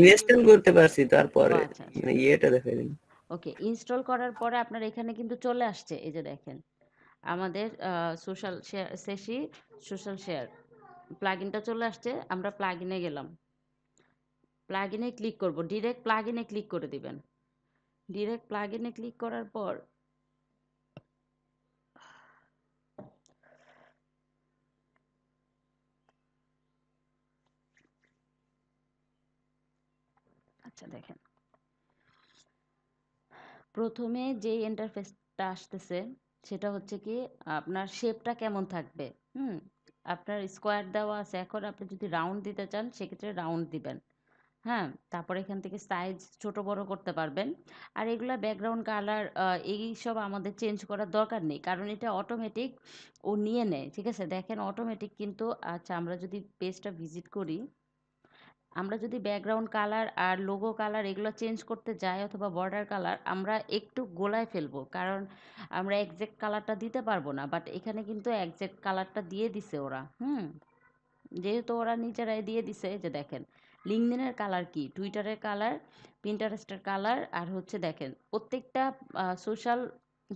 ইনস্টল করতে পারছি, তারপরে আচ্ছা আচ্ছা, মানে ইয়েটা দেখাই দিন। ওকে। ইনস্টল করার পরে আপনার এখানে কিন্তু চলে আসছে, এই যে দেখেন আমাদের সোশ্যাল শেয়ার প্লাগইনটা চলে আসছে। আমরা প্লাগইনে গেলাম। প্লাগইনে ক্লিক করব, ডিরেক্ট প্লাগইনে ক্লিক করে দিবেন। ডিরেক্ট প্লাগইনে ক্লিক করার পর আচ্ছা দেখেন, প্রথমে যে ইন্টারফেসটা আসতেছে সেটা হচ্ছে কি আপনার শেপটা কেমন থাকবে। হুম আপনার স্কোয়ার দেওয়া আছে, এখন আপনি যদি রাউন্ড দিতে চান সেক্ষেত্রে রাউন্ড দিবেন। হ্যাঁ, তারপরে এখান থেকে সাইজ ছোট বড় করতে পারবেন। আর এগুলা ব্যাকগ্রাউন্ড কালার এই সব আমাদের চেঞ্জ করার দরকার নেই, কারণ এটা অটোমেটিক ও নিয়ে নেয়। ঠিক আছে? দেখেন অটোমেটিক কিন্তু। আচ্ছা, আমরা যদি পেজটা ভিজিট করি, আমরা যদি ব্যাকগ্রাউন্ড কালার আর লোগো কালার এগুলো চেঞ্জ করতে যাই অথবা বর্ডার কালার, আমরা একটু গোলায় ফেলবো, কারণ আমরা একজ্যাক্ট কালারটা দিতে পারবো না। বাট এখানে কিন্তু একজ্যাক্ট কালারটা দিয়ে দিছে ওরা। যেহেতু ওরা নিজেরাই দিয়ে দিছে, যে দেখেন লিঙ্কডইনের কালার কি, টুইটারের কালার, পিন্টারেস্টের কালার, আর হচ্ছে দেখেন প্রত্যেকটা সোশ্যাল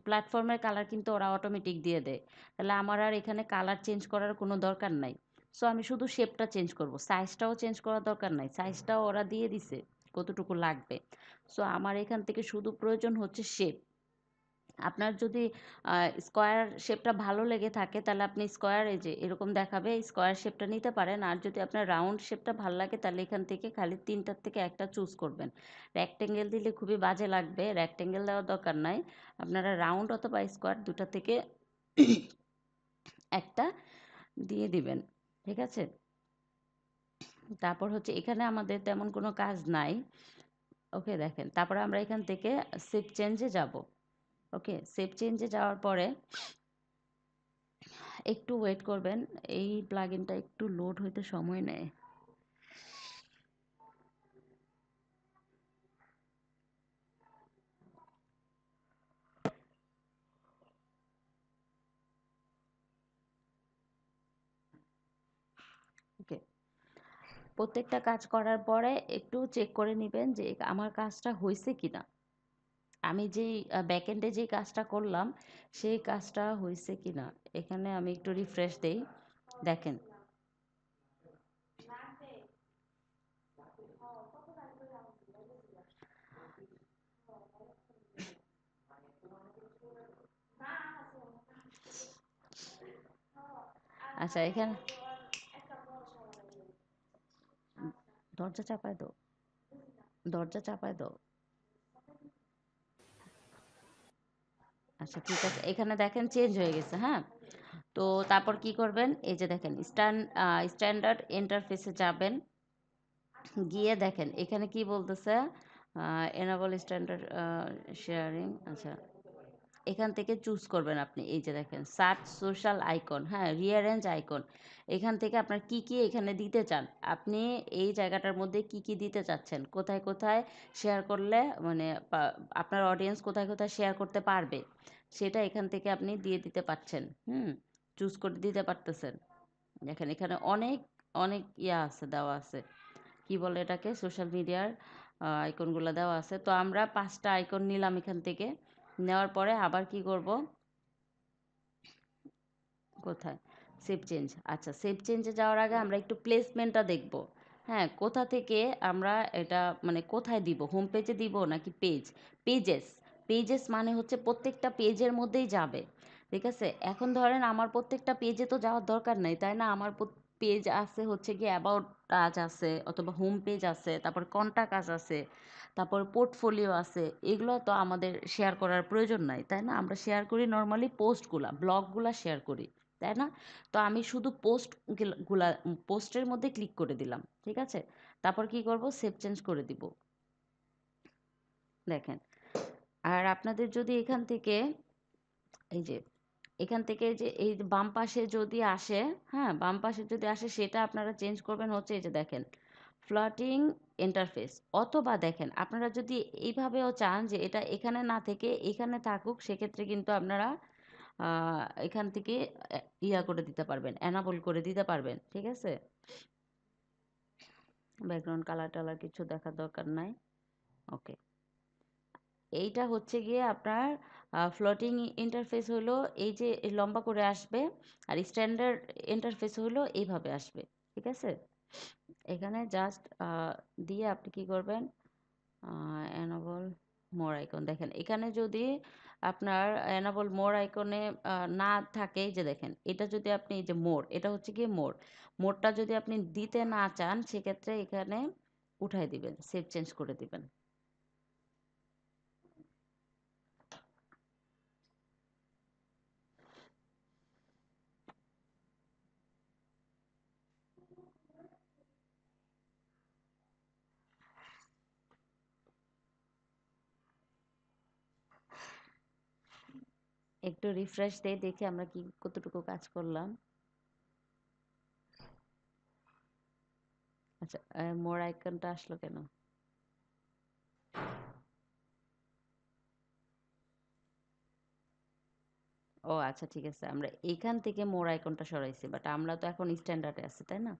প্ল্যাটফর্মের কালার কিন্তু ওরা অটোমেটিক দিয়ে দেয়। তাহলে আমার আর এখানে কালার চেঞ্জ করার কোনো দরকার নাই। সো আমি শুধু শেপটা চেঞ্জ করব, সাইজটাও চেঞ্জ করার দরকার নাই, সাইজটাও ওরা দিয়ে দিছে কতটুকু লাগবে। সো আমার এখান থেকে শুধু প্রয়োজন হচ্ছে শেপ। আপনার যদি স্কোয়ার শেপটা ভালো লেগে থাকে তাহলে আপনি স্কোয়ার, এই যে এরকম দেখাবে, স্কোয়ার শেপটা নিতে পারেন। আর যদি আপনার রাউন্ড শেপটা ভালো লাগে তাহলে এখান থেকে খালি তিনটার থেকে একটা চুজ করবেন। রেক্টেঙ্গেল দিলে খুবই বাজে লাগবে, রেক্টেঙ্গেল দেওয়ার দরকার নাই। আপনারা রাউন্ড অথবা স্কোয়ার দুটা থেকে একটা দিয়ে দিবেন। ঠিক আছে? তারপর হচ্ছে এখানে আমাদের তেমন কোনো কাজ নাই। ওকে, দেখেন তারপরে আমরা এখান থেকে সেভ চেঞ্জে যাব। ওকে, সেভ চেঞ্জে যাওয়ার পরে একটু ওয়েট করবেন, এই প্লাগইনটা একটু লোড হইতে সময় নেয়। ওকে, প্রত্যেকটা কাজ করার পরে একটু চেক করে নেবেন যে আমার কাজটা হয়েছে কিনা। আমি যেই ব্যাকএন্ডে যেই কাজটা করলাম সেই কাজটা হয়েছে কিনা। এখানে আমি একটু রিফ্রেশ দেই, দেখেন আচ্ছা এখানে দরজা চাপায় দাও, দরজা চাপায় দাও। আচ্ছা ঠিক আছে, এখানে দেখেন চেঞ্জ হয়ে গেছে। হ্যাঁ, তো তারপর কি করবেন? এই যে দেখেন স্ট্যান্ডার্ড ইন্টারফেসে যাবেন। গিয়ে দেখেন এখানে কি বলতেছে, এনাবল স্ট্যান্ডার্ড শেয়ারিং। আচ্ছা, এখান থেকে চুজ করবেন আপনি। এই যে দেখেন সার্চ সোশ্যাল আইকন, হ্যাঁ, রিঅ্যারেঞ্জ আইকন। এখান থেকে আপনার কি কি এখানে দিতে চান, আপনি এই জায়গাটার মধ্যে কি কি দিতে চাচ্ছেন, কোথায় কোথায় শেয়ার করলে মানে আপনার অডিয়েন্স কোথায় কোথায় শেয়ার করতে পারবে, সেটা এখান থেকে আপনি দিয়ে দিতে পারছেন। চুজ করে দিতে পারতেছেন। দেখেন এখানে অনেক অনেক ইয়া আছে, দেওয়া আছে, কি বলে এটাকে, সোশ্যাল মিডিয়ার আইকনগুলো দেওয়া আছে। তো আমরা 5টা আইকন নিলাম এখান থেকে। নেওয়ার পরে আবার কি করব, কোথায়, সেভ চেঞ্জ। আচ্ছা, সেভ চেঞ্জে যাওয়ার আগে আমরা একটু প্লেসমেন্টটা দেখব। হ্যাঁ, কোথা থেকে আমরা এটা মানে কোথায় দিব, হোম পেজে দিব নাকি পেজেস। পেজেস মানে হচ্ছে প্রত্যেকটা পেজের মধ্যেই যাবে। ঠিক আছে, এখন ধরেন আমার প্রত্যেকটা পেজে তো যাওয়ার দরকার নাই, তাই না? আমার পেজ আছে হচ্ছে কি অ্যাবাউট আজ আছে, অথবা হোম পেজ আছে, তারপর কন্টাক্ট আজ আছে, তারপর পোর্টফোলিও আছে। এগুলো তো আমাদের শেয়ার করার প্রয়োজন নাই, তাই না? আমরা শেয়ার করি নর্মালি পোস্টগুলা, ব্লগগুলা শেয়ার করি, তাই না? তো আমি শুধু গুলা পোস্টের মধ্যে ক্লিক করে দিলাম, ঠিক আছে? তারপর কি করব, সেভ চেঞ্জ করে দিব। দেখেন, আর আপনাদের যদি এখান থেকে এই যে এখান থেকে যে এই বাম পাশে যদি আসে, হ্যাঁ, বাম পাশে যদি আসে, সেটা আপনারা চেঞ্জ করবেন হচ্ছে এই যে দেখেন ফ্লোটিং ইন্টারফেস। অথবা দেখেন আপনারা যদি এইভাবেও চান যে এটা এখানে না থেকে এখানে থাকুক, সেক্ষেত্রে কিন্তু আপনারা এখান থেকে ইয়া করে দিতে পারবেন, এনাবল করে দিতে পারবেন, ঠিক আছে? ব্যাকগ্রাউন্ড কালার টালার কিছু দেখার দরকার নাই। ওকে, এইটা হচ্ছে গিয়ে আপনার ফ্লোটিং ইন্টারফেস হলো এই যে লম্বা করে আসবে, আর স্ট্যান্ডার্ড ইন্টারফেস হলো এইভাবে আসবে, ঠিক আছে? এখানে জাস্ট দিয়ে আপনি কি করবেন, এনাবল মোর আইকন। দেখেন এখানে যদি আপনার এনাবল মোর আইকনে না থাকে, এই যে দেখেন এটা যদি আপনি, এই যে মোর, এটা হচ্ছে গিয়ে মোরটা যদি আপনি দিতে না চান, সেক্ষেত্রে এখানে উঠাই দিবেন, সেভ চেঞ্জ করে দিবেন। একটু রিফ্রেশ দিয়ে দেখি আমরা কি কতটুকু কাজ করলাম। আচ্ছা, মোর আইকনটা আসলো কেন? ও আচ্ছা, ঠিক আছে, আমরা এখান থেকে মোর আইকনটা সরাইছি, বাট আমরা তো এখন স্ট্যান্ডার্ডে আছি, তাই না?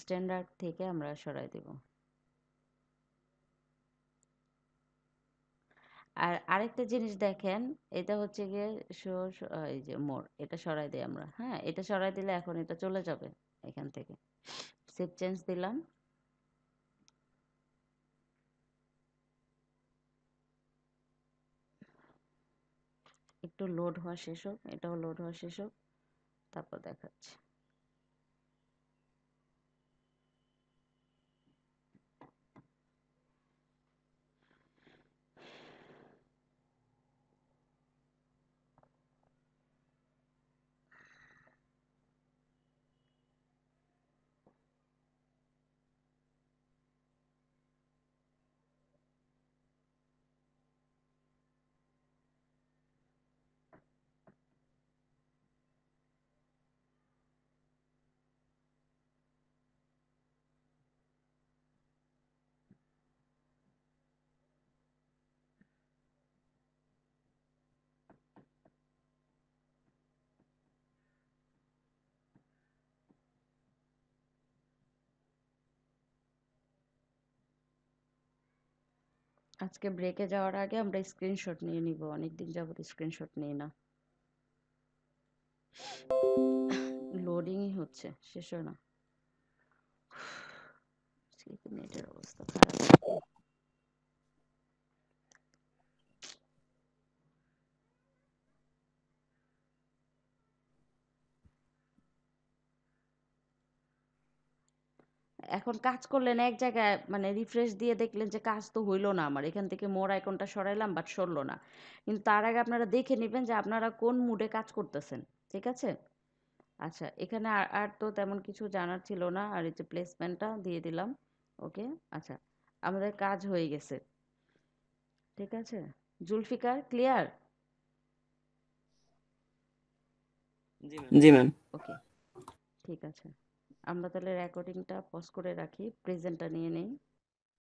স্ট্যান্ডার্ড থেকে আমরা সরাই দেব। আর আরেকটা জিনিস দেখেন, এটা হচ্ছে গিয়ে এই যে মোর, এটা সরাই দিই আমরা। হ্যাঁ, এটা সরাই দিলে এখন এটা চলে যাবে এখান থেকে। সেভ চেঞ্জ দিলাম। একটু লোড হওয়া শেষ হোক, এটাও লোড হওয়া শেষ হোক, তারপর দেখাচ্ছি। আজকে ব্রেকে যাওয়ার আগে আমরা স্ক্রিনশট নিয়ে নিব, অনেকদিন যাবত স্ক্রিনশট নিই না। লোডিংই হচ্ছে, শেষ হয় না। নেটের অবস্থা খারাপ। এখন কাজ করলেন এক জায়গায়, মানে রিফ্রেশ দিয়ে দেখলেন যে কাজ তো হইলো না, আমার এখান থেকে মোর আইকনটা সরাইলাম বাট সরলো না। কিন্তু তার আগে আপনারা দেখে নেবেন যে আপনারা কোন মুডে কাজ করতেছেন, ঠিক আছে? আচ্ছা, এখানে আর তো তেমন কিছু জানার ছিল না, আর এই যে প্লেসমেন্টটা দিয়ে দিলাম। ওকে, আচ্ছা, আমাদের কাজ হয়ে গেছে, ঠিক আছে। জুলফিকার ক্লিয়ার? জি ম্যাম। ওকে, ঠিক আছে, আমরা তাহলে রেকর্ডিংটা পজ করে রাখি, প্রেজেন্টটা নিয়ে নেই।